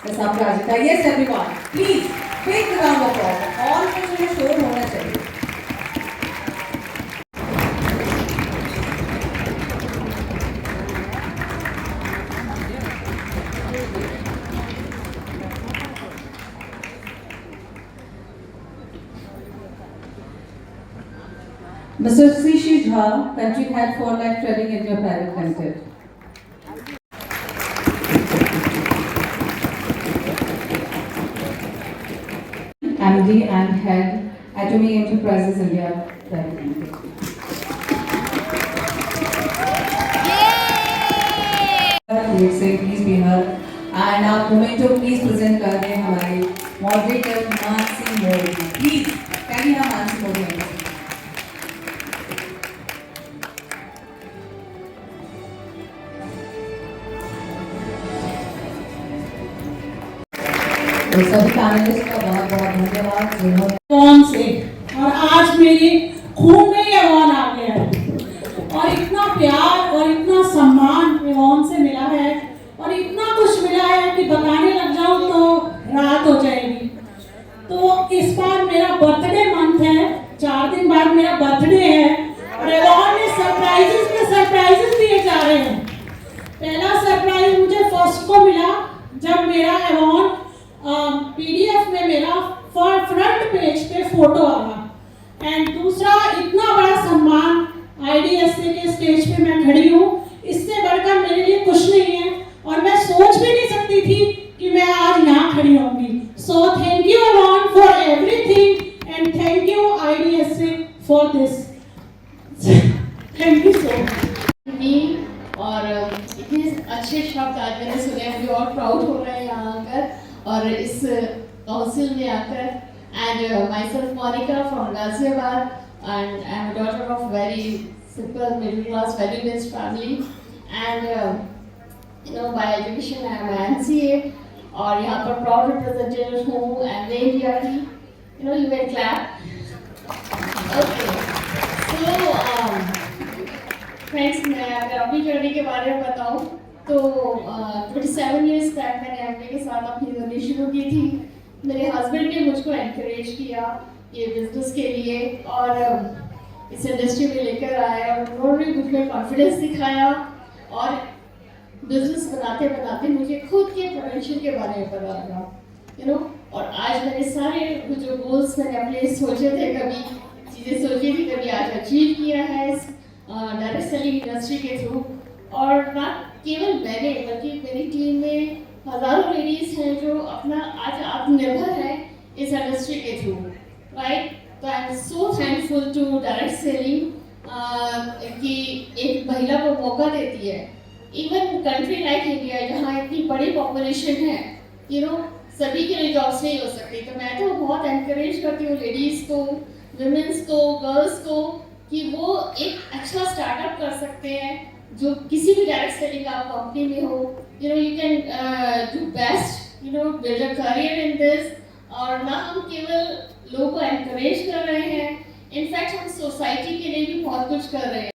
बस आप Rajika, yes everyone, please big round of applause, all में जो है शोर होना चाहिए। Mr. Sishi Jha, Country Head for Life Trading India Private Limited. MD and Head, Atomy Enterprises India Private Limited. Please be heard. And our momento, please present कर दें हमारे moderator Mansi Modi. Please, can we have Mansi Modi? तो सभी panelist का बहुत बहुत धन्यवाद जिन्होंने कौन से, और आज मेरे खून में ये एवॉन आ गया है, और इतना प्यार और इतना सम्मान एवॉन से मिला है, और इतना कुछ मिला है कि बताने लग जाऊं तो रात हो जाएगी। तो इस बार मेरा बर्थडे मंथ है, 4 दिन बाद मेरा बर्थडे है, और एवॉन में सरप्राइजेस दिए जा रहे हैं। पहला सरप्राइज मुझे फर्स्ट को मिला जब मेरा एवॉन पीडीएफ में मेरा फ्रंट पेज पे फोटो आया, एंड दूसरा इतना बड़ा सम्मान आईडीएसए के स्टेज पे मैं खड़ी हूँ, इससे बढ़कर मेरे लिए कुछ नहीं है, और मैं सोच भी नहीं सकती थी कि मैं आज यहाँ खड़ी होंगी। So thank you Avon for everything, and thank you IDSA for this. Thank you so much. और इतने अच्छे शब्द आज मैंने सुने, मुझे और प्राउड हो रहा है यहाँ आकर और इस काउंसिल में आकर। And myself Monika from Ghaziabad, and I am daughter of very simple middle class value based family, and you know by education I am MCA, और यहाँ पर प्राउड रिप्रेजेंटेटिव हूँ एमवे की। You know you can clap. Okay, so friends, मैं अगर अपनी journey के बारे में बताऊँ तो 27 ईयर्स बैक मैंने एमवे के साथ अपनी जर्नी शुरू की थी। मेरे हस्बैंड ने मुझको एनकरेज किया ये बिजनेस के लिए, और इस इंडस्ट्री में लेकर आया, उन्होंने मुझमें कॉन्फिडेंस दिखाया और बिजनेस बनाते बनाते मुझे खुद के पोटेंशियल के बारे में पता लगा, और आज मैंने सारे जो गोल्स मैंने अपने सोचे थे, कभी चीज़ें सोची थी, कभी आज अचीव किया है इस डायरेक्ट सेलिंग इंडस्ट्री के थ्रू। और ना केवल मैंने बल्कि मेरी टीम में हज़ारों लेडीज़ हैं जो अपना आज आत्मनिर्भर है इस इंडस्ट्री के थ्रू, राइट। तो I am so thankful to direct selling कि एक महिला को मौका देती है, इवन कंट्री लाइक इंडिया जहाँ इतनी बड़ी पॉपुलेशन है, सभी के लिए जॉब्स नहीं हो सकती। तो मैं तो बहुत एनकरेज करती हूँ लेडीज़ को, वुमेन्स को, गर्ल्स को, कि वो एक अच्छा स्टार्टअप कर सकते हैं जो किसी भी डायरेक्ट सेलिंग आप कंपनी में हो, you can do best, build a career in this. और ना हम केवल लोगों को एनकरेज कर रहे हैं, इनफैक्ट हम सोसाइटी के लिए भी बहुत कुछ कर रहे हैं।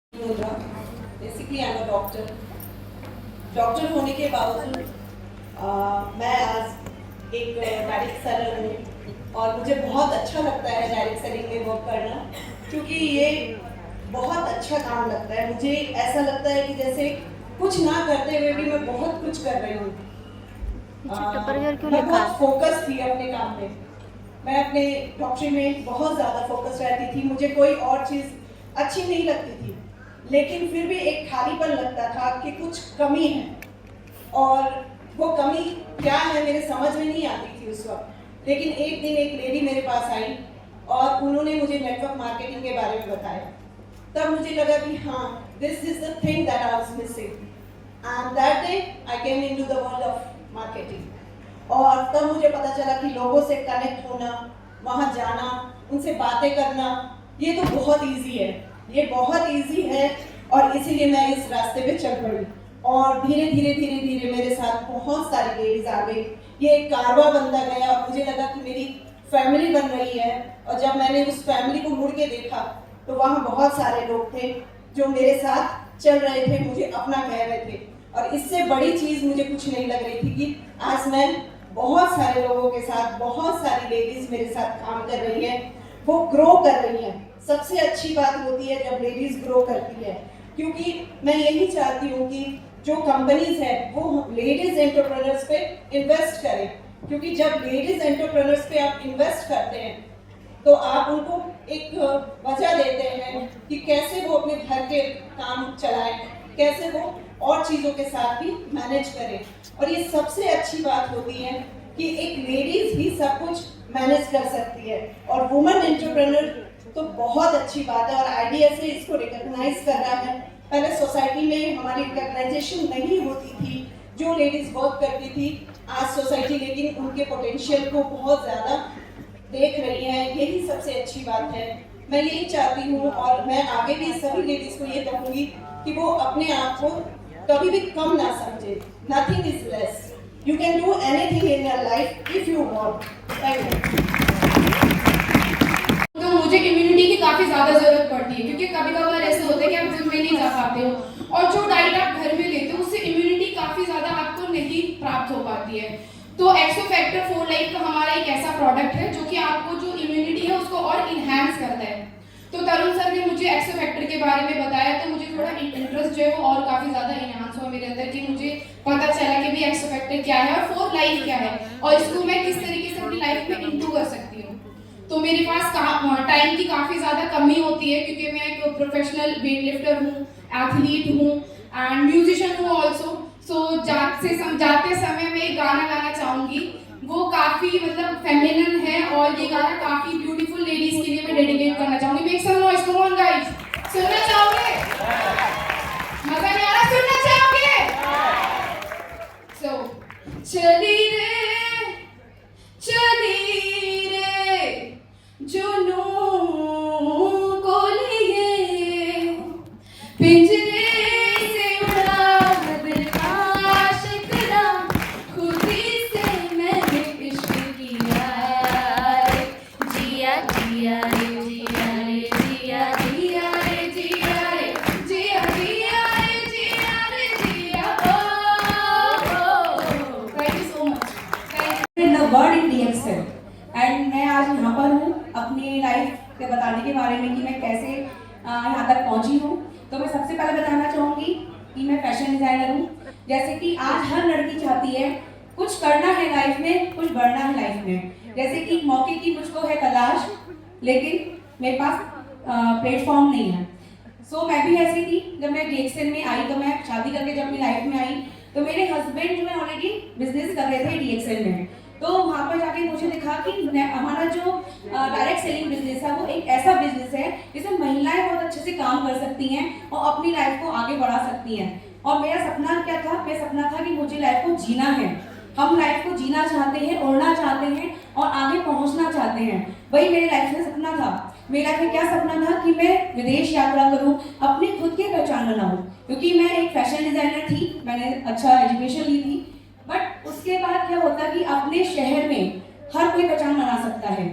Basically I am a doctor होने के बावजूद मैं आज एक डायरेक्ट सेलर हूँ और मुझे बहुत अच्छा लगता है डायरेक्ट सेलिंग में वर्क करना, क्योंकि ये बहुत अच्छा काम लगता है। मुझे ऐसा लगता है कि जैसे कुछ ना करते हुए भी मैं बहुत कुछ कर रही हूँ। मैं बहुत फोकस थी अपने काम में, मैं अपने डॉक्टरी में बहुत ज़्यादा फोकस रहती थी, मुझे कोई और चीज़ अच्छी नहीं लगती थी, लेकिन फिर भी एक खालीपन लगता था कि कुछ कमी है, और वो कमी क्या है मेरे समझ में नहीं आती थी उस वक्त। लेकिन एक दिन एक लेडी मेरे पास आई और उन्होंने मुझे नेटवर्क मार्केटिंग के बारे में बताया। तब मुझे लगा कि हाँ, this is the thing that I was missing, and that day I came into the world of marketing. और तब मुझे पता चला कि लोगों से कनेक्ट होना, वहाँ जाना, उनसे बातें करना, ये तो बहुत ईजी है, ये बहुत ईजी है, और इसीलिए मैं इस रास्ते पे चल पड़ी। और धीरे धीरे धीरे धीरे मेरे साथ बहुत सारी लेडीज आ गई, ये एक कारवा बनता गया और मुझे लगा कि मेरी फैमिली बन रही है। और जब मैंने उस फैमिली को मुड़ के देखा तो वहाँ बहुत सारे लोग थे जो मेरे साथ चल रहे थे, मुझे अपना कह रहे थे। और इससे बड़ी चीज़ मुझे कुछ नहीं लग रही थी कि आज मैं बहुत सारे लोगों के साथ, बहुत सारी लेडीज मेरे साथ काम कर रही है, वो ग्रो कर रही हैं। सबसे अच्छी बात होती है जब लेडीज ग्रो करती है, क्योंकि मैं यही चाहती हूँ कि जो कंपनीज है वो लेडीज एंटरप्रेन्योर्स पे इन्वेस्ट करें, क्योंकि जब लेडीज एंटरप्रेन्योर्स पे आप इन्वेस्ट करते हैं तो आप उनको एक वजह देते हैं कि कैसे वो अपने घर के काम चलाएं, कैसे वो और चीज़ों के साथ भी मैनेज करें। और ये सबसे अच्छी बात होती है कि एक लेडीज ही सब कुछ मैनेज कर सकती है, और वुमेन एंटरप्रेन्योर तो बहुत अच्छी बात है। और आईडीएसए इसको रिकॉग्नाइज कर रहा है। पहले सोसाइटी में हमारी रिकॉग्नाइजेशन नहीं होती थी, जो लेडीज वर्क करती थी, आज सोसाइटी लेकिन उनके पोटेंशियल को बहुत ज़्यादा देख रही है, यही सबसे अच्छी बात है। मैं यही चाहती हूँ और मैं आगे भी सभी लेडीज को ये कहूँगी कि वो अपने आप को कभी भी कम ना समझे। Nothing is less, you can do anything in your life if you want. Thank you. तो मुझे कम्युनिटी की काफ़ी ज़्यादा ज़रूरत पड़ती है, क्योंकि कभी कभार ऐसे होता है कि आप जिम में नहीं जा पाते हो, और जो डाइट आप घर में लेते हो उससे इम्यूनिटी काफ़ी ज़्यादा आपको नहीं प्राप्त हो पाती है। तो एक्सो फैक्टर 4 लाइफ का हमारा एक ऐसा प्रोडक्ट है जो कि आपको जो इम्यूनिटी है उसको और इन्हांस करता है। तो तरुण सर ने मुझे एक्सो फैक्टर के बारे में बताया, तो मुझे थोड़ा इंटरेस्ट जो है वो और काफ़ी ज़्यादा इन्हांस हुआ मेरे अंदर, कि मुझे पता चला कि भी एक्सो फैक्टर क्या है और 4 लाइफ क्या है, और इसको मैं किस तरीके से अपनी लाइफ में इंटू कर सकती हूँ। तो मेरे पास टाइम की काफ़ी ज़्यादा कमी होती है, क्योंकि मैं एक प्रोफेशनल वेट लिफ्टर हूँ, एथलीट हूँ एंड म्यूजिशियन हूँ ऑल्सो। सो जाते समय मैं एक गाना गाना चाहूँगी, वो काफ़ी मतलब फेमिनिन है, और ये गाना काफ़ी ब्यूटीफुल लेडीज़ के लिए मैं डेडिकेट करना चाहूँगी। Make some noise, come on guys, सुनना चाहोगे? मज़ा नहीं आ रहा? सुनना चाहोगे? सो चली रे जुनू को लिए पिंजरे से उड़ा दिल का शिकरा, खुद ही से मैंने इश्क किया, जिया जिया रे जिया रे जिया जिया रे जिया रे जिया जिया रे जिया रे जिया। Thank you so much. The word in DXL, and मैं आज यहाँ पर हूँ अपनी लाइफ के बताने के बारे में कि मैं कैसे यहाँ तक पहुँची हूँ। तो मैं सबसे पहले बताना चाहूँगी कि मैं फैशन डिज़ाइनर हूँ। जैसे कि आज हर लड़की चाहती है कुछ करना है लाइफ में, कुछ बढ़ना है लाइफ में। जैसे कि मौके की मुझको है तलाश, लेकिन मेरे पास प्लेटफॉर्म नहीं है। सो मैं भी ऐसी थी, जब मैं DXN में आई, तो मैं शादी करके जब अपनी लाइफ में आई, तो मेरे हस्बैंड जो है ऑलरेडी बिजनेस कर रहे थे DXN में। तो वहाँ पर जाके मुझे दिखा कि हमारा जो डायरेक्ट सेलिंग बिजनेस है वो एक ऐसा बिजनेस है जिसमें महिलाएं बहुत अच्छे से काम कर सकती हैं और अपनी लाइफ को आगे बढ़ा सकती हैं। और मेरा सपना क्या था? मेरा सपना था कि मुझे लाइफ को जीना है। हम लाइफ को जीना चाहते हैं, उड़ना चाहते हैं और आगे पहुंचना चाहते हैं। वही मेरे लाइफ में सपना था। मेरे लाइफ में क्या सपना था कि मैं विदेश यात्रा करूं, अपनी खुद की पहचान बनाऊं। क्योंकि मैं एक फैशन डिजाइनर थी, मैंने अच्छा एजुकेशन ली थी, बट उसके बाद क्या होता कि अपने शहर में हर कोई पहचान बना सकता है,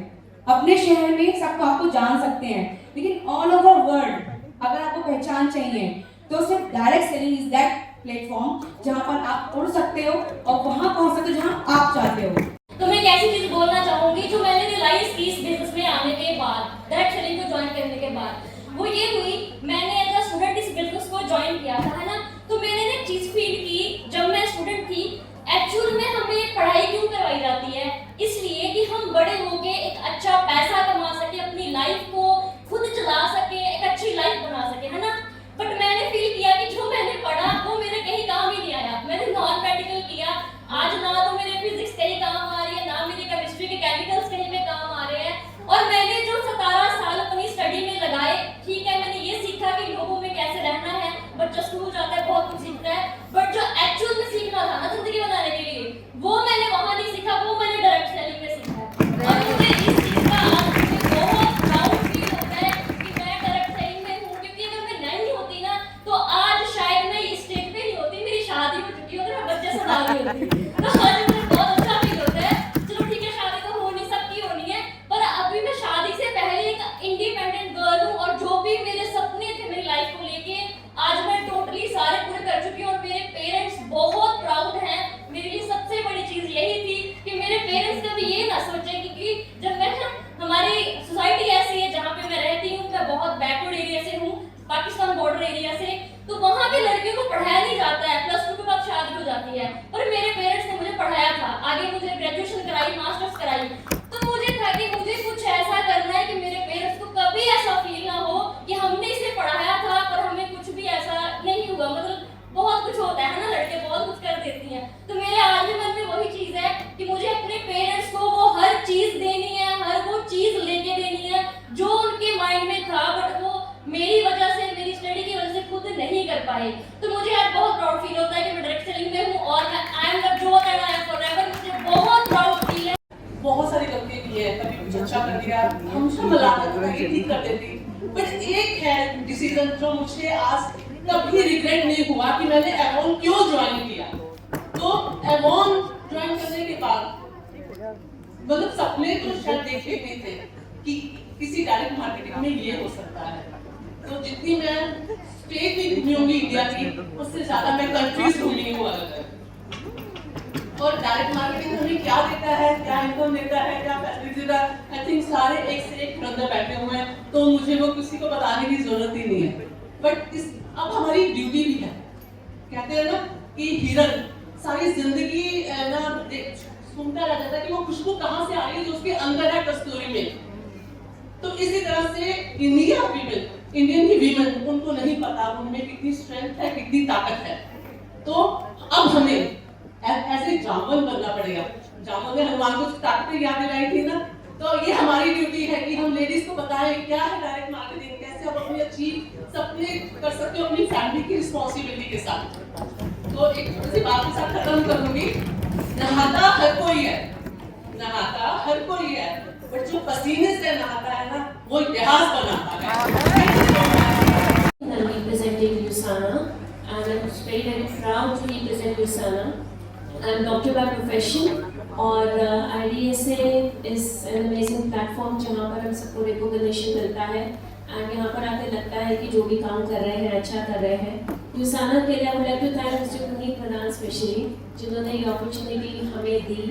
अपने शहर में सबको आपको जान सकते हैं, लेकिन ऑल ओवर वर्ल्ड अगर आपको पहचान चाहिए तो सिर्फ direct selling is that platform जहां पर आप उड़ सकते हो और वहां पहुंच सकते हो जहां आप चाहते हो। तो मैं एक ऐसी चीज बोलना चाहूंगी जो मैंने रियलाइज की इस बिजनेस में आने के बाद, डायरेक्ट सेलिंग को ज्वाइन करने के बाद, वो ये हुई, मैंने एज अ स्टूडेंट इस बिजनेस को ज्वाइन किया था, है ना। तो मैंने एक चीज फील की जब मैं स्टूडेंट थी, एक्चुअल में हमें पढ़ाई क्यों करवाई जाती है? इसलिए कि हम बड़े होके एक अच्छा पैसा कमा सके, अपनी लाइफ को खुद चला सके, एक अच्छी लाइफ बना सके, है ना। बट मैंने फील किया कि जो मैंने पढ़ा वो मेरे कहीं काम ही नहीं आया। मैंने नॉन प्रैक्टिकल किया, आज ना तो मेरे फिजिक्स कहीं काम आ रही है, ना मेरी केमिस्ट्री के केमिकल्स कहीं पे काम आ रहे हैं। और मैंने जो 17 साल अपनी स्टडी में लगाए, ठीक है, मैंने ये सीखा कि लोगों में कैसे रहना है, बच्चा स्कूल जाता है बहुत कुछ सीखता है, बट जो एक्चुअल में सीखना था ना जिंदगी बनाने के लिए, वो मैंने वहां नहीं सीखा, वो मैंने डायरेक्ट सेलिंग में सीखा। और मुझे इस चीज का आज मुझे बहुत प्राउड फील होता है कि मैं डायरेक्ट सेलिंग में हूँ। क्योंकि अगर मैं नहीं होती ना तो आज शायद मैं इस स्टेज पे नहीं होती, मेरी शादी हो चुकी होती, मैं बच्चे संभाल रही होती। तो आज मुझे बहुत अच्छा फील होता है। चलो ठीक है, शादी तो हो नहीं सकती, होनी है, पर अभी मैं शादी से पहले एक इंडिपेंडेंट गर्ल हूँ और जो भी मेरे सपने थे मेरी लाइफ को लेके, आज मैं टोटली सारे पूरे कर चुकी हूँ। और मेरे पेरेंट्स बहुत प्राउड हैं। मेरे लिए सबसे बड़ी चीज यही थी कि मेरे पेरेंट्स कभी ये ना सोचे कि जब मैं, हमारी सोसाइटी ऐसी है जहाँ पे मैं रहती हूँ, मैं बहुत बैकवर्ड एरिया से हूँ, पाकिस्तान बॉर्डर एरिया से, तो वहाँ पे लड़कियों को पढ़ाया नहीं जाता है, +2 के बाद शादी हो जाती है। पर मेरे पेरेंट्स ने मुझे पढ़ाया था, आगे मुझे ग्रेजुएशन कराई, मास्टर्स कराई। तो मुझे था कि मुझे कुछ ऐसा करना है कि मेरे पेरेंट्स को कभी ऐसा फील ना हो कि हमने इसे पढ़ाया था पर हमें कुछ भी ऐसा नहीं हुआ। मतलब बहुत कुछ होता है ना, लड़के बहुत कुछ कर देती हैं। तो मेरे आज भी मन में वही चीज है कि मुझे अपने पेरेंट्स को वो हर चीज देनी है, हर वो चीज लेके देनी है जो उनके माइंड में था, बट वो मेरी वजह से, मेरी स्टडी की वजह से खुद नहीं कर पाए। तो मुझे आज बहुत प्राउड फील होता है कि मैं डायरेक्ट सेलिंग में हूँ और मैं I am the growth and I M forever. मुझे बहुत प्राउड फील है। बहुत सारी गलतियां की है, कभी कुछ अच्छा कर दिया, हम उसको मलाना था, ये ठीक कर देती। बट एक है डिसीजन जो मुझे आज कभी रिग्रेट नहीं हुआ कि मैंने एवॉन क्यों ज्वाइन किया। तो एवॉन ज्वाइन करने के बाद मतलब सपने तो शायद देखे नहीं थे कि किसी डायरेक्ट मार्केटिंग में ये हो सकता है। तो जितनी मैं स्टेट भी घूमी होंगी इंडिया की, उससे ज्यादा मैं कंट्रीज घूमी हूँ अलग। और डायरेक्ट मार्केटिंग हमें क्या देता है, क्या इनकम देता है, क्या फैसिलिटी देता है, आई थिंक सारे एक से एक बंदे बैठे हुए हैं, तो मुझे वो किसी को बताने की जरूरत ही नहीं है। बट इस अब हमारी ड्यूटी भी है। कहते हैं ना कि हिरन सारी जिंदगी ना सुनता रह जाता है कि वो खुशबू कहाँ से आ रही है जो उसके अंदर है कस्तूरी में। तो इसी तरह से इंडियन की वीमेन, उनको नहीं पता उनमें कितनी स्ट्रेंथ है, कितनी ताकत है। तो अब हमें ऐसे जामुन बनना पड़ेगा। जामुन ने हनुमान को ताकतें याद दिलाई थी ना, तो ये हमारी ड्यूटी है कि हम लेडीज को बताएं क्या है डायरेक्ट मार्केटिंग, कैसे आप अपनी अच्छी सपने कर सकते हो अपनी फैमिली की रिस्पॉन्सिबिलिटी के साथ। तो एक छोटी सी बात के साथ खत्म करूंगी। नहाता हर कोई है, नहाता हर कोई है, बट जो पसीने से नहाता है ना वो इतिहास बनाता है। Representing USANA, and I'm very very proud to represent USANA. I'm doctor by profession और IDSA is an amazing platform जहाँ पर हम सबको recognition मिलता है एंड यहाँ पर आके लगता है कि जो भी काम कर रहे हैं अच्छा कर रहे हैं। USANA के लिए I would like to thank Mr. Puneet Pradhan specially जिन्होंने ये opportunity हमें दी।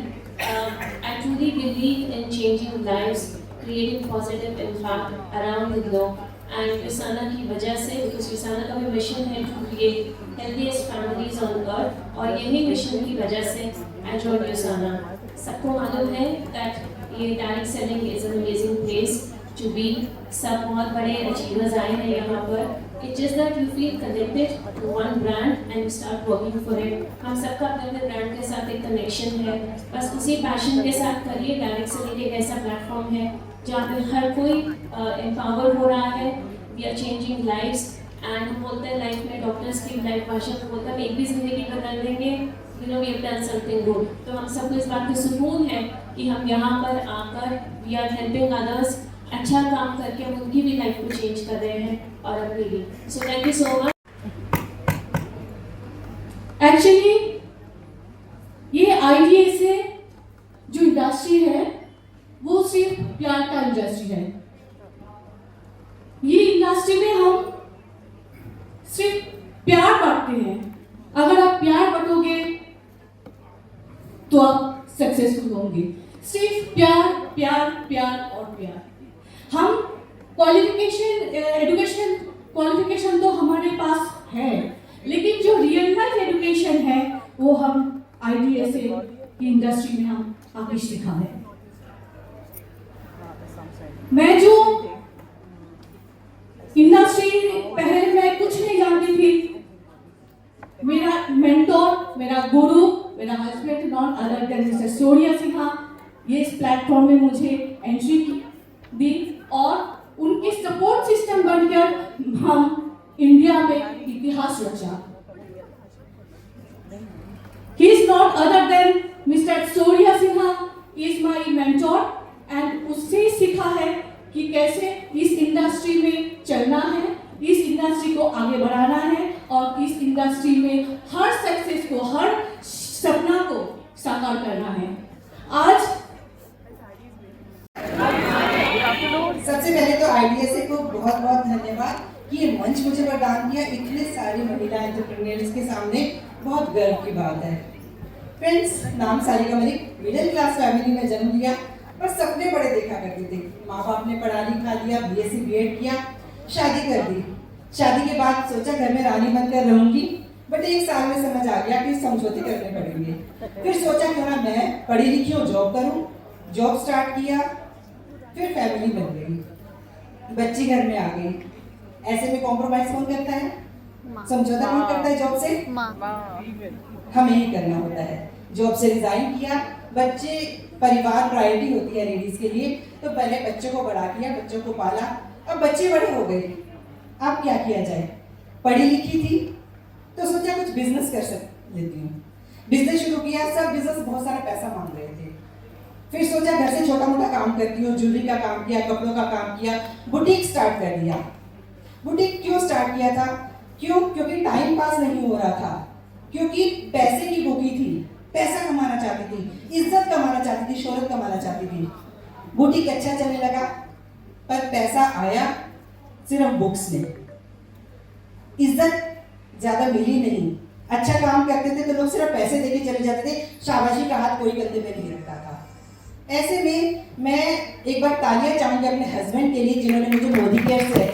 I truly believe in changing lives, creating positive impact around the globe and USANA की वजह से, बिकॉज यूसाना का भी मिशन है to create healthiest families on earth, और यही मिशन की वजह से आई जॉइन यूसाना। सबको मालूम है दैट ये direct selling is an amazing place to be. सब बहुत बड़े अचीवर्स आए हैं यहाँ पर। It's just that you feel connected to one brand and you start working for it. हम सबका अपने ब्रांड के साथ एक कनेक्शन है, बस उसी पैशन के साथ करिए। डायरेक्ट सेलिंग एक ऐसा प्लेटफॉर्म है जहाँ पे हर कोई एम्पावर हो रहा है। We are changing lives and हम बोलते हैं लाइफ में डॉक्टर्स की लाइफ भाषा में बोलते हैं हम एक भी जिंदगी बदल देंगे, you know we have done something good. तो हम सबको इस बात का सुकून है कि हम यहाँ पर आकर वी आर हेल्पिंग अदर्स, अच्छा काम करके हम उनकी भी लाइफ को चेंज कर रहे हैं और अपनी भी। So thank you so much. Actually ये IDA से जो इंडस्ट्री है वो सिर्फ प्यार का इंडस्ट्री है। ये इंडस्ट्री में हम सिर्फ प्यार बांटते हैं। अगर आप प्यार बांटोगे तो आप सक्सेसफुल होंगे। सिर्फ प्यार प्यार प्यार और प्यार। हम एजुकेशन क्वालिफिकेशन तो हमारे पास है, लेकिन जो रियल लाइफ एजुकेशन है वो हम IDA से की इंडस्ट्री में हम आगे सीखा है। मैं जो इंडस्ट्री पहले मैं कुछ नहीं जानती थी, मेरा मेंटोर, मेरा गुरु, मेरा husband none other than mister Surya Sinha, ये इस प्लेटफॉर्म में मुझे एंट्री दी और उनकी सपोर्ट सिस्टम बनकर हम इंडिया में इतिहास रचा। He is not other than Mr. Surya Sinha is my mentor and उससे सीखा है कि कैसे इस इंडस्ट्री में चलना है, इस इंडस्ट्री को आगे बढ़ाना है और इस इंडस्ट्री में हर सक्सेस को, हर सपना को साकार करना है। आज सबसे पहले तो IDSA को बहुत बहुत धन्यवाद कि ये मंच मुझे प्रदान किया। इतने सारी महिला एंटरप्रेन्योर्स के सामने बहुत गर्व की बात है। फ्रेंड्स, नाम Sarika Malik, middle class family में जन्म लिया पर सपने बड़े देखा करते थे। माँ बाप ने पढ़ा लिखा लिया, BSc BEd किया, शादी कर दी। शादी के बाद सोचा घर में रानी बनकर रहूंगी, बट एक साल में समझ आ गया कि समझौते करने पड़ेंगे। फिर सोचा क्यों ना मैं पढ़ी लिखी हूँ, जॉब करूँ। जॉब स्टार्ट किया, फिर फैमिली बन गई, बच्ची घर में आ गई। ऐसे में कॉम्प्रोमाइज कौन करता है? समझौता कौन करता है जॉब से? हमें ही करना होता है। जॉब से रिजाइन किया, बच्चे परिवार प्रायोरिटी होती है लेडीज के लिए, तो पहले बच्चों को बड़ा किया, बच्चों को पाला, अब बच्चे बड़े हो गए। अब क्या किया जाए? पढ़ी लिखी थी तो सोचा कुछ बिजनेस कर लेती हूँ। बिजनेस शुरू किया, सब बिजनेस बहुत सारा पैसा मांग रहे थे। फिर सोचा घर से छोटा मोटा काम करती हूँ, ज्वेलरी का काम किया, कपड़ों का काम किया, बुटीक स्टार्ट कर दिया। बुटीक क्यों स्टार्ट किया था? क्योंकि टाइम पास नहीं हो रहा था, क्योंकि पैसे की भूखी थी, पैसा कमाना चाहती थी, इज्जत कमाना चाहती थी, शोहरत कमाना चाहती थी। बुटीक अच्छा चलने लगा, पर पैसा आया सिर्फ बुक्स में, इज्जत ज्यादा मिली नहीं। अच्छा काम करते थे तो लोग सिर्फ पैसे देके चले जाते थे, शाबाशी का हाथ कोई कंधे में नहीं रखता था। ऐसे में मैं एक बार तालियां चाहूंगी अपने हस्बैंड के लिए, जिन्होंने मुझे मोदी केयर से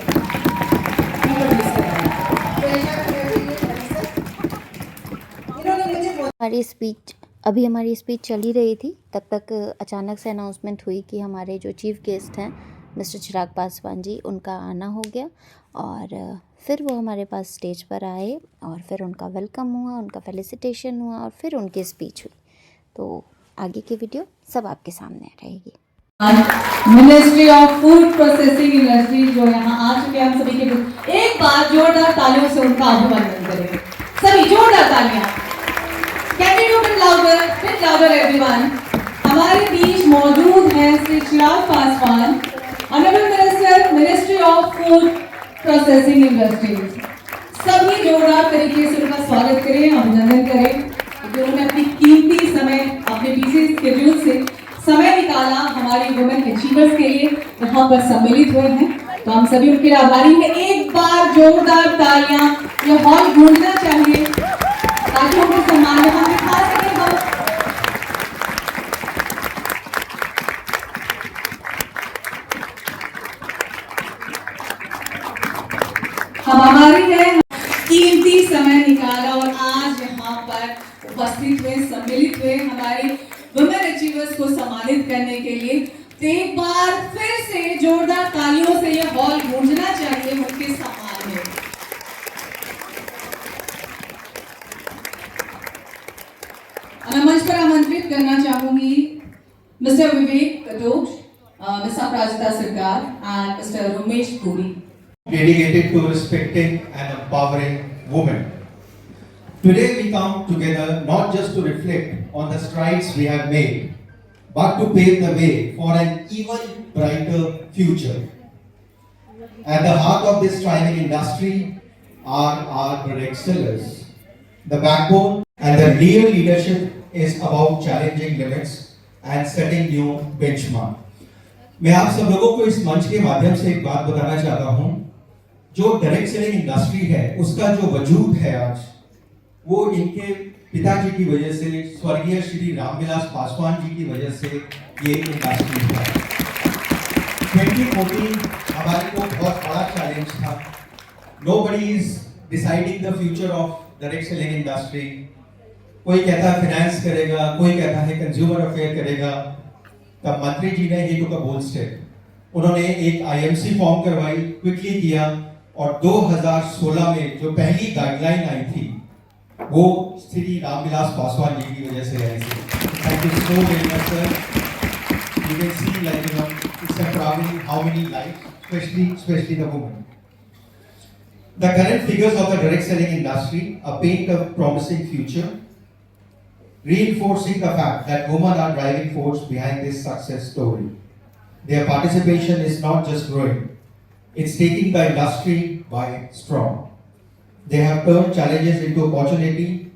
हमारी स्पीच चल ही रही थी, तब तक अचानक से अनाउंसमेंट हुई कि हमारे जो चीफ गेस्ट हैं मिस्टर चिराग पासवान जी, उनका आना हो गया। और फिर वो हमारे पास स्टेज पर आए और फिर उनका वेलकम हुआ, उनका फेलिसिटेशन हुआ और फिर उनकी स्पीच हुई। तो आगे की वीडियो सब आपके सामने रहेगी। Ministry of food processing industry जो यहाँ आ चुके हैं, हम सभी के एक बार जोरदार तालियों से उनका अभिवादन करें। सभी जोरदार तालियां। Can we do bit louder everyone? हमारे बीच मौजूद हैं Shri Chirag Paswan, honourable minister, ministry of food processing industries. सभी जोरदार तरीके से उनका स्वागत करें, अभिनंदन करें कि उन्होंने अपनी कीमती समय, अपने बिजी शेड्यूल से समय निकाला हमारी वुमेन अचीवर्स के लिए यहाँ पर सम्मिलित हुए हैं। तो हम सभी उनके आभारी हैं। एक बार जोरदार तालियां ये हॉल गूंजना चाहिए ताकि उनको सम्मान हम दिखा सकें। आज उपस्थित हुए, सम्मिलित हुए हमारी वुमेन अचीवर्स को सम्मानित करने के लिए। तो एक बार फिर से जोरदार तालियों से यह हॉल गूंजना चाहिए उनके सम्मान में। मैं मंच पर आमंत्रित करना चाहूंगी मिस्टर विवेक कटोच, मिस अपराजिता सरकार and mister Umesh Puri, dedicated to respecting and empowering women. Today we come together not just to reflect on the strides we have made, but to pave the way for an even brighter future. At the heart of this thriving industry are our product sellers. The backbone and the real leadership is about challenging limits and setting new benchmark. मैं आप सब लोगों को इस मंच के माध्यम से एक बात बताना चाहता हूं, जो डायरेक्ट सेलिंग इंडस्ट्री है उसका जो वजूद है आज, वो इनके पिताजी की वजह से, स्वर्गीय श्री रामविलास पासवान जी की वजह से ये इंडस्ट्री है। 2014 हमारे को बहुत बड़ा चैलेंज था। Nobody is deciding the future of direct selling industry. कोई कहता है फाइनेंस करेगा, कोई कहता है कंज्यूमर अफेयर करेगा। तब मंत्री जी ने ही टुक अ बोल्ड स्टेप। उन्होंने एक आईएमसी फॉर्म करवाई, क्विकली किया, और 2016 में जो पहली गाइडलाइन आई थी वो श्री रामविलास पासवान जी की वजह से आई थी। Thank you so very much sir. You can see, like, you know, it's empowering how many lives, especially the women. The current figures of the direct selling industry paint a promising future, reinforcing the fact that women are driving force behind this success story. Their participation is not just growing, it's taking the industry by storm. They have turned challenges into opportunity,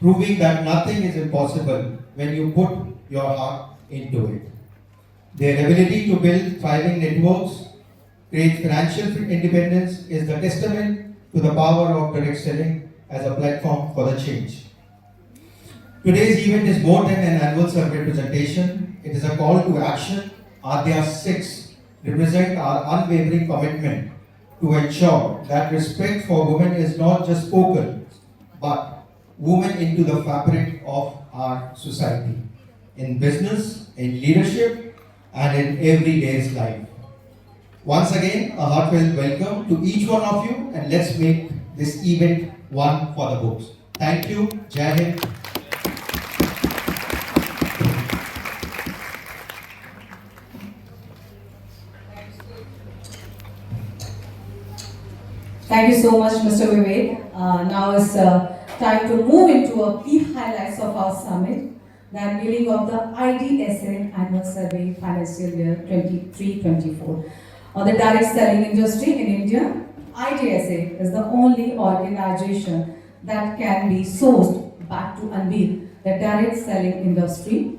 proving that nothing is impossible when you put your heart into it. Their ability to build thriving networks, create financial independence is the testament to the power of direct selling as a platform for the change. Today's event is more than an annual survey presentation. It is a call to action. Adya 6 represent our unwavering commitment to ensure that respect for women is not just spoken, but woven into the fabric of our society, in business, in leadership, and in everyday's life. Once again, a heartfelt welcome to each one of you, and let's make this event one for the books. Thank you. Jai Hind. Thank you so much, Mr. Vivek. Now it's time to move into a key highlights of our summit, the unveiling of the IDSA Annual Survey Financial Year 23-24. On the direct selling industry in India, IDSA is the only organization that can be sourced back to unveil the direct selling industry.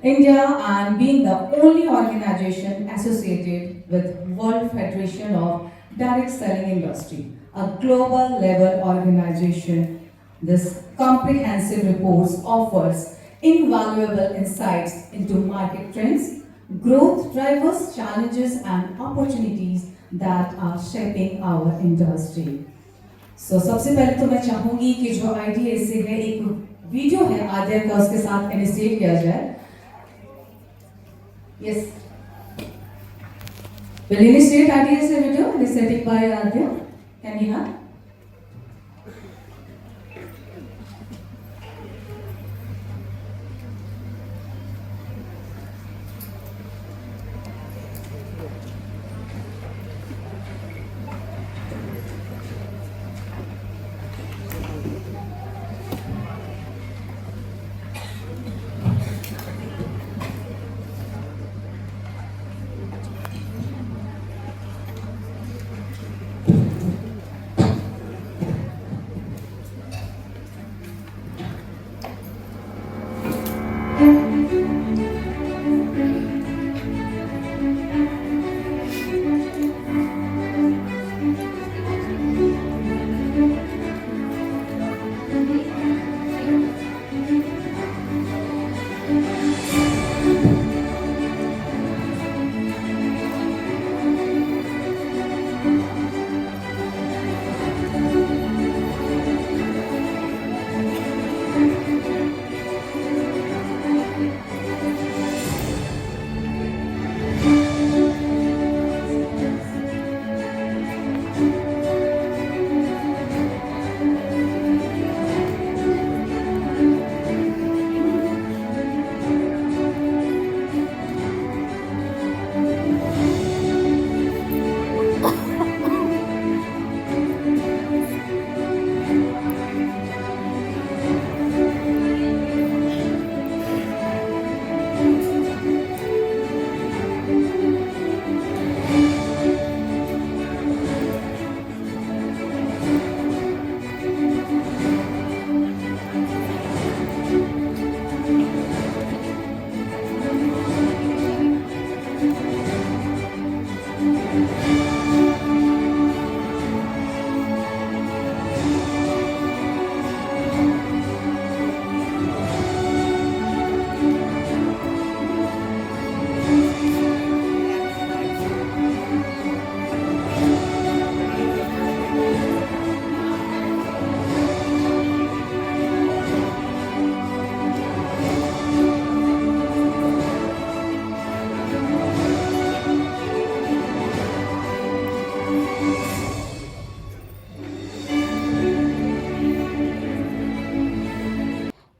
India, and being the only organization associated with World Federation of Direct Selling Industry, a global level organization, this comprehensive report offers invaluable insights into market trends, growth drivers, challenges and opportunities that are shaping our industry. So सबसे पहले तो मैं चाहूंगी कि जो IDSA है, एक video है आद्या का, उसके साथ इनिशिएट किया जाए. Yes. Will you initiate IDSA video initiated by Adya? Can we have?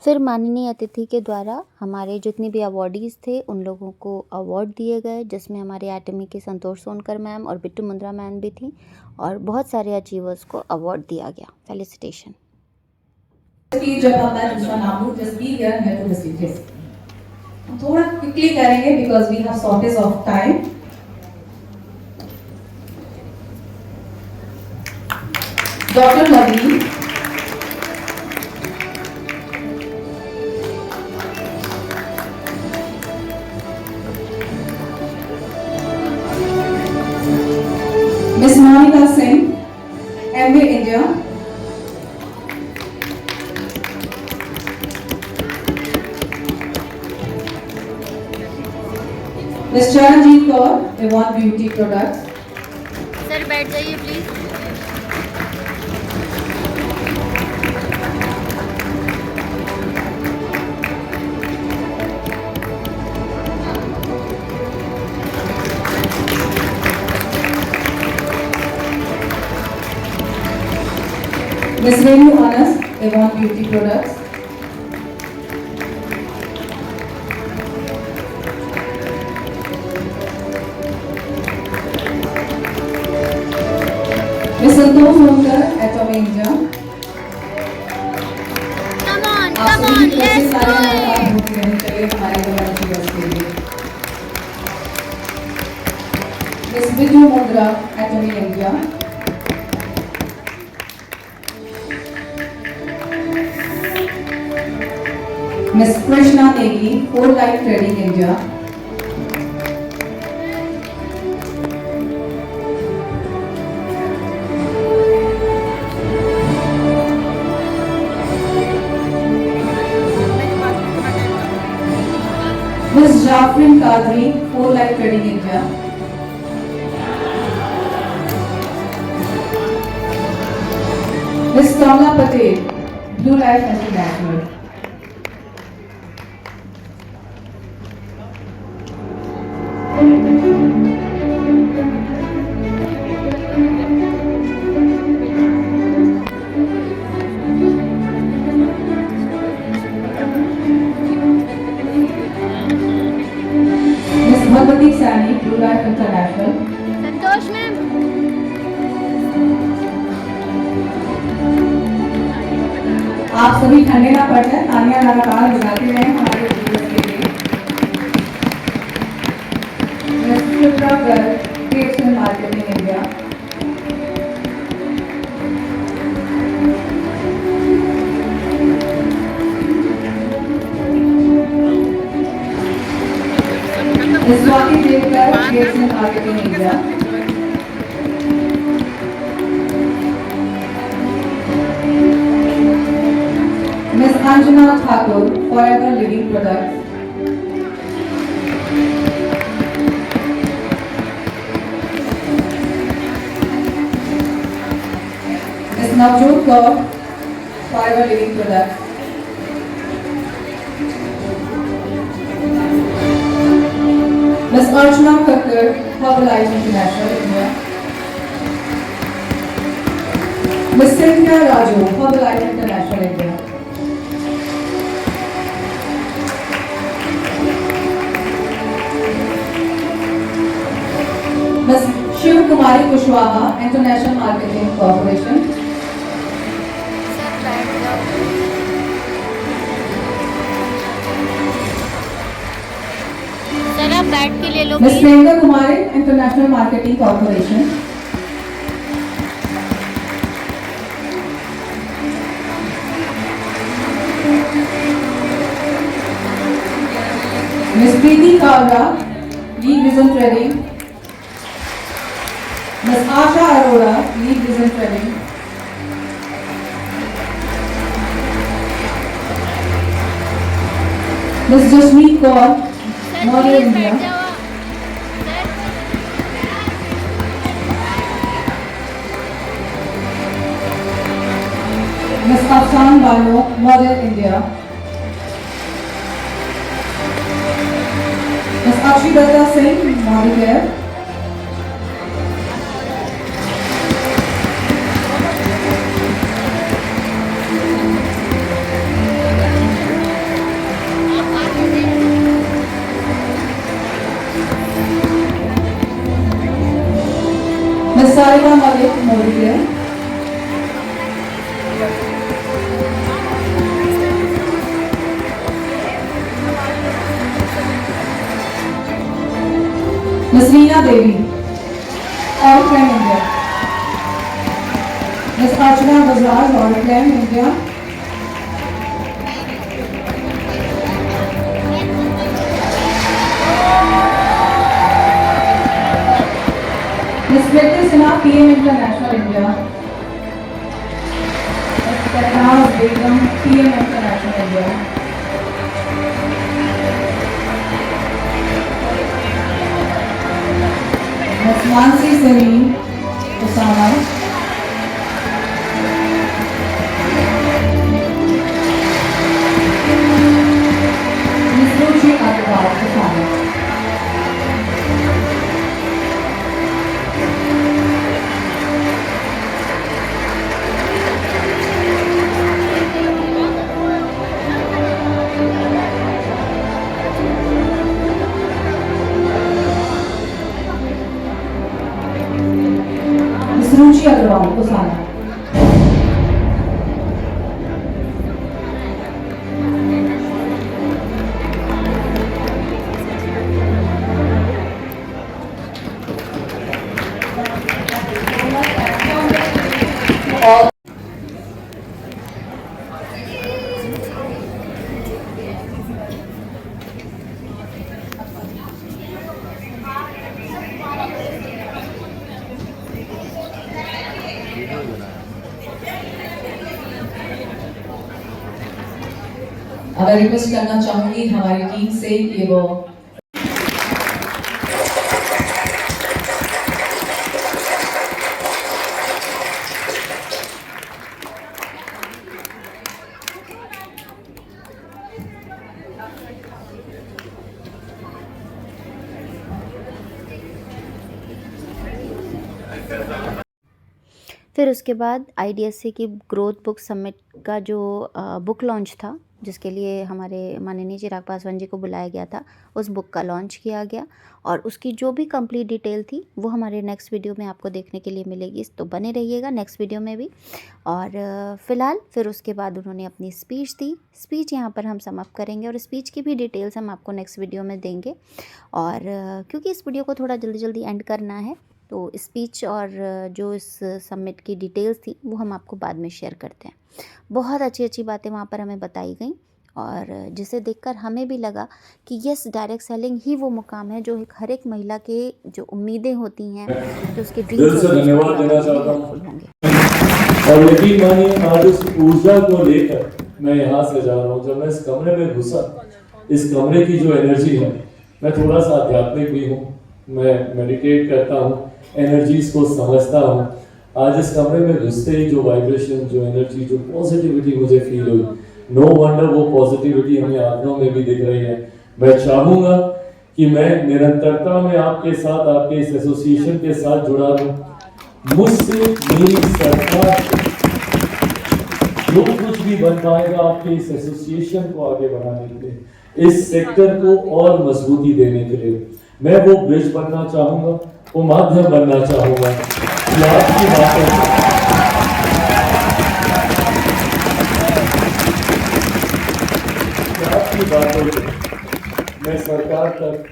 फिर माननीय अतिथि के द्वारा हमारे जितने भी अवॉर्डीज़ थे उन लोगों को अवार्ड दिए गए, जिसमें हमारे एटमी की संतोष सोनकर मैम और बिट्टू मुंद्रा मैम भी थी, और बहुत सारे अचीवर्स को अवार्ड दिया गया। फेलिसिटेशन। जब अपना दूसरा नाम लूं, जस्ट बी हियर है टू रिसीव दिस। थोड़ा क्विकली करेंगे because we have shortage of time. Doctor Lovely, miss Monika Singh, MA India, miss Charanjeet Kaur, Avon beauty products. Sir बैठ जाइए please. Miss Renu Anas, Avon Beauty Products. Miss Santosh Sonkar, Atomy India. Come on, let's do it. चलिए हमारे दोनों चीज़ों के लिए। Miss Vidhu Mundra, Atomy India. Miss Krishna Negi, Whole Life Trading India. Miss Jafrin Kadri, Whole Life Trading India. Miss Kamla Patel, Blue Life International. Bhagwati Saini, blue life international. Santosh ma'am. आप सभी ठंडे ना पड़ जाए, तालियां लगातार बजाते रहें हमारे दिवस के लिए। Creation Marketing India. Swati Devkar, Creation Marketing India. Miss Anjana Thakur, Forever Living Products. Miss Navjot Kaur, Forever Living Products. Miss Archana Kakkar, Herbalife International India. Miss Cynthia Raju, Herbalife International India. Miss Shiv Kumari Kushwaha, International Marketing Corporation. Sir आप बैठ के ले लो। Miss Priyanka Kumari, International Marketing Corporation. Miss Preeti Kavra, Lead Vision Trading. Miss Asha Arora, Lead Vision Trading. Miss Jasmeet Kaur, Model India. Miss Afshan Bano, Model India. Miss Akshidata Singh, Model Care. Miss Sarika Malik मौजूद है। Miss Reena Devi our friend India. Miss Archana Bajaj our friend India. Miss Kriti Sinha PM international India. Miss Shahnaz Begum PM international India. Miss Mansi Salim उसामा। Miss Ruchi Agarwal उसामा। रुचि अग्रवाल उसामा। अब request करना चाहूंगी हमारी team से कि वो फिर उसके बाद IDSA की ग्रोथ बुक समिट का जो बुक लॉन्च था, जिसके लिए हमारे माननीय चिराग पासवान जी को बुलाया गया था, उस बुक का लॉन्च किया गया और उसकी जो भी कंप्लीट डिटेल थी वो हमारे नेक्स्ट वीडियो में आपको देखने के लिए मिलेगी, तो बने रहिएगा नेक्स्ट वीडियो में भी। और फ़िलहाल फिर उसके बाद उन्होंने अपनी स्पीच दी। स्पीच यहाँ पर हम समाप्त करेंगे और स्पीच की भी डिटेल्स हम आपको नेक्स्ट वीडियो में देंगे। और क्योंकि इस वीडियो को थोड़ा जल्दी जल्दी एंड करना है, तो स्पीच और जो इस समिट की डिटेल्स थी वो हम आपको बाद में शेयर करते हैं। बहुत अच्छी अच्छी बातें वहाँ पर हमें बताई गई और जिसे देखकर हमें भी लगा कि यस, डायरेक्ट सेलिंग ही वो मुकाम है जो हर एक महिला के जो उम्मीदें होती हैं, जो उसके दिल से धन्यवाद देना चाहता हूँ। और यकीन मानिए, आज इस ऊर्जा को लेकर मैं यहाँ से जा रहा हूँ। जब मैं इस कमरे में घुसा, इस कमरे की जो एनर्जी है, मैं थोड़ा सा आध्यात्मिक भी हूँ, मैं मेडिटेट करता हूँ, एनर्जीज को समझता हूँ। आज इस कमरे में घुसते ही जो वाइब्रेशन, जो एनर्जी, जो पॉजिटिविटी मुझे फील हुई, नो वंडर वो पॉजिटिविटी हमें आंखों में भी दिख रही है। मैं चाहूँगा कि मैं निरंतरता में आपके साथ, आपके इस एसोसिएशन के साथ जुड़ा रहूँ। मुझसे मेरी सरकार जो कुछ भी बन पाएगा आपके इस एसोसिएशन को आगे बढ़ाने के लिए, इस सेक्टर को और मजबूती देने के लिए मैं वो ब्रिज बनना चाहूँगा, वो माध्यम बनना चाहूँगा कि आपकी बातों को मैं सरकार तक,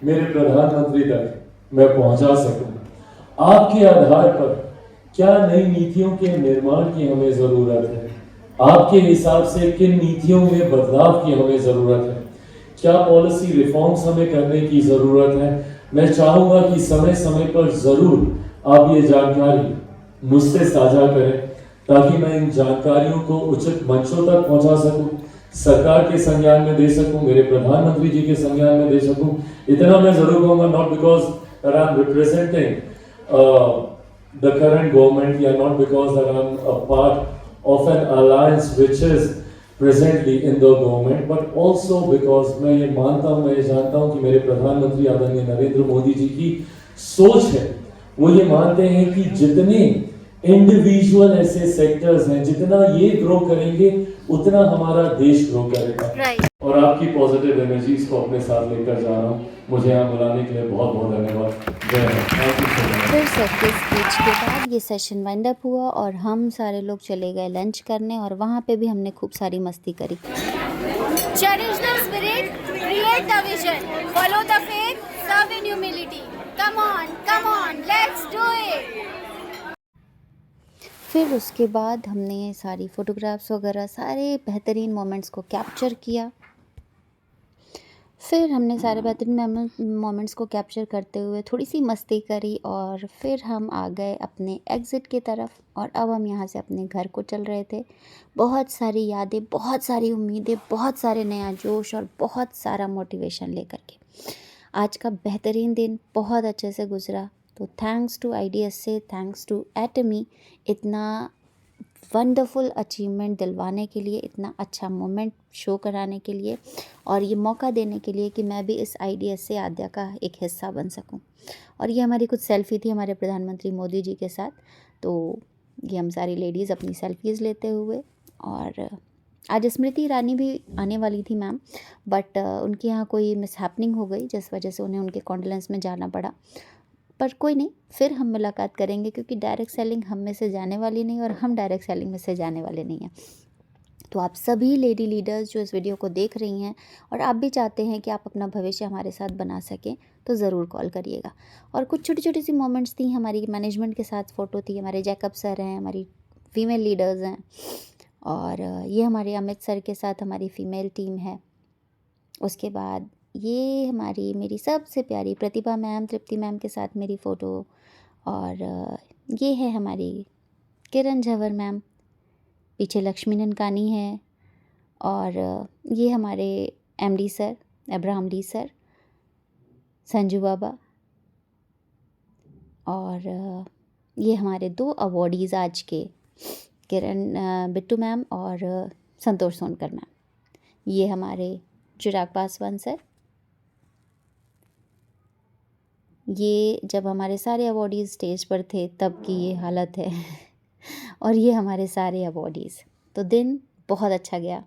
मेरे प्रधानमंत्री तक मैं पहुंचा सकूं। आपके आधार पर क्या नई नीतियों के निर्माण की हमें जरूरत है, आपके हिसाब से किन नीतियों में बदलाव की हमें जरूरत है, क्या पॉलिसी रिफॉर्म्स हमें करने की जरूरत है। मैं चाहूंगा कि समय समय पर जरूर आप ये जानकारी मुझसे साझा करें, ताकि मैं इन जानकारियों को उचित मंचों तक पहुंचा सकूं, सरकार के संज्ञान में दे सकूं, मेरे प्रधानमंत्री जी के संज्ञान में दे सकूं। इतना मैं जरूर कहूंगा, not because that I am representing the current government, या not because that I'm a part of an alliance which is presently in the government, but also because मैं ये मानता हूँ, मैं ये जानता हूँ कि मेरे प्रधानमंत्री आदरणीय नरेंद्र मोदी जी की सोच है, वो ये मानते हैं कि जितने इंडिविजुअल ऐसे सेक्टर्स हैं, जितना ये ग्रो करेंगे उतना हमारा देश ग्रो करेगा। और आपकी पॉजिटिव एनर्जीज को अपने साथ लेकर जा रहा हूँ। मुझे यहाँ बुलाने के लिए बहुत बहुत धन्यवाद। जय Hind. Thank you so much. फिर सबके स्पीच के बाद ये सेशन वाइंड अप हुआ और हम सारे लोग चले गए लंच करने और वहाँ पे भी हमने खूब सारी मस्ती करी। Cherish the spirit, create the vision, follow the faith, serve in humility. Come on, let's do it. फिर उसके बाद हमने सारी फ़ोटोग्राफ्स वगैरह सारे बेहतरीन मोमेंट्स को कैप्चर किया। फिर हमने सारे बेहतरीन मोमेंट्स को कैप्चर करते हुए थोड़ी सी मस्ती करी और फिर हम आ गए अपने एग्ज़िट की तरफ और अब हम यहाँ से अपने घर को चल रहे थे। बहुत सारी यादें, बहुत सारी उम्मीदें, बहुत सारे नया जोश और बहुत सारा मोटिवेशन लेकर के। आज का बेहतरीन दिन बहुत अच्छे से गुजरा। तो thanks to IDSA, thanks to एटमी इतना वंडरफुल अचीवमेंट दिलवाने के लिए, इतना अच्छा मोमेंट शो कराने के लिए और ये मौका देने के लिए कि मैं भी इस IDSA आद्या का एक हिस्सा बन सकूं। और ये हमारी कुछ सेल्फ़ी थी हमारे प्रधानमंत्री मोदी जी के साथ। तो ये हम सारी लेडीज़ अपनी सेल्फ़ीज़ लेते हुए और आज स्मृति ईरानी भी आने वाली थी मैम, बट उनके यहाँ कोई मिसहैपनिंग हो गई जिस वजह से उन्हें उनके कॉन्डोलेंस में जाना पड़ा। पर कोई नहीं, फिर हम मुलाकात करेंगे क्योंकि डायरेक्ट सेलिंग हम में से जाने वाली नहीं और हम डायरेक्ट सेलिंग में से जाने वाले नहीं हैं। तो आप सभी लेडी लीडर्स जो इस वीडियो को देख रही हैं और आप भी चाहते हैं कि आप अपना भविष्य हमारे साथ बना सकें तो ज़रूर कॉल करिएगा। और कुछ छोटी छोटी सी मोमेंट्स थी, हमारी मैनेजमेंट के साथ फ़ोटो थी, हमारे जैकब सर हैं, हमारी फ़ीमेल लीडर्स हैं और ये हमारे अमित सर के साथ हमारी फ़ीमेल टीम है। उसके बाद ये मेरी सबसे प्यारी प्रतिभा मैम, तृप्ति मैम के साथ मेरी फ़ोटो और ये है हमारी किरण झवर मैम, पीछे लक्ष्मी ननकानी है और ये हमारे MD sir Abraham D sir, Sanju Baba और ये हमारे 2 अवॉर्डीज़ आज के, किरण बिट्टू मैम और संतोष सोनकर मैम। ये हमारे चिराग पासवान सर। ये जब हमारे सारे अवॉर्डीज़ स्टेज पर थे तब की ये हालत है और ये हमारे सारे अवॉर्डीज़। तो दिन बहुत अच्छा गया।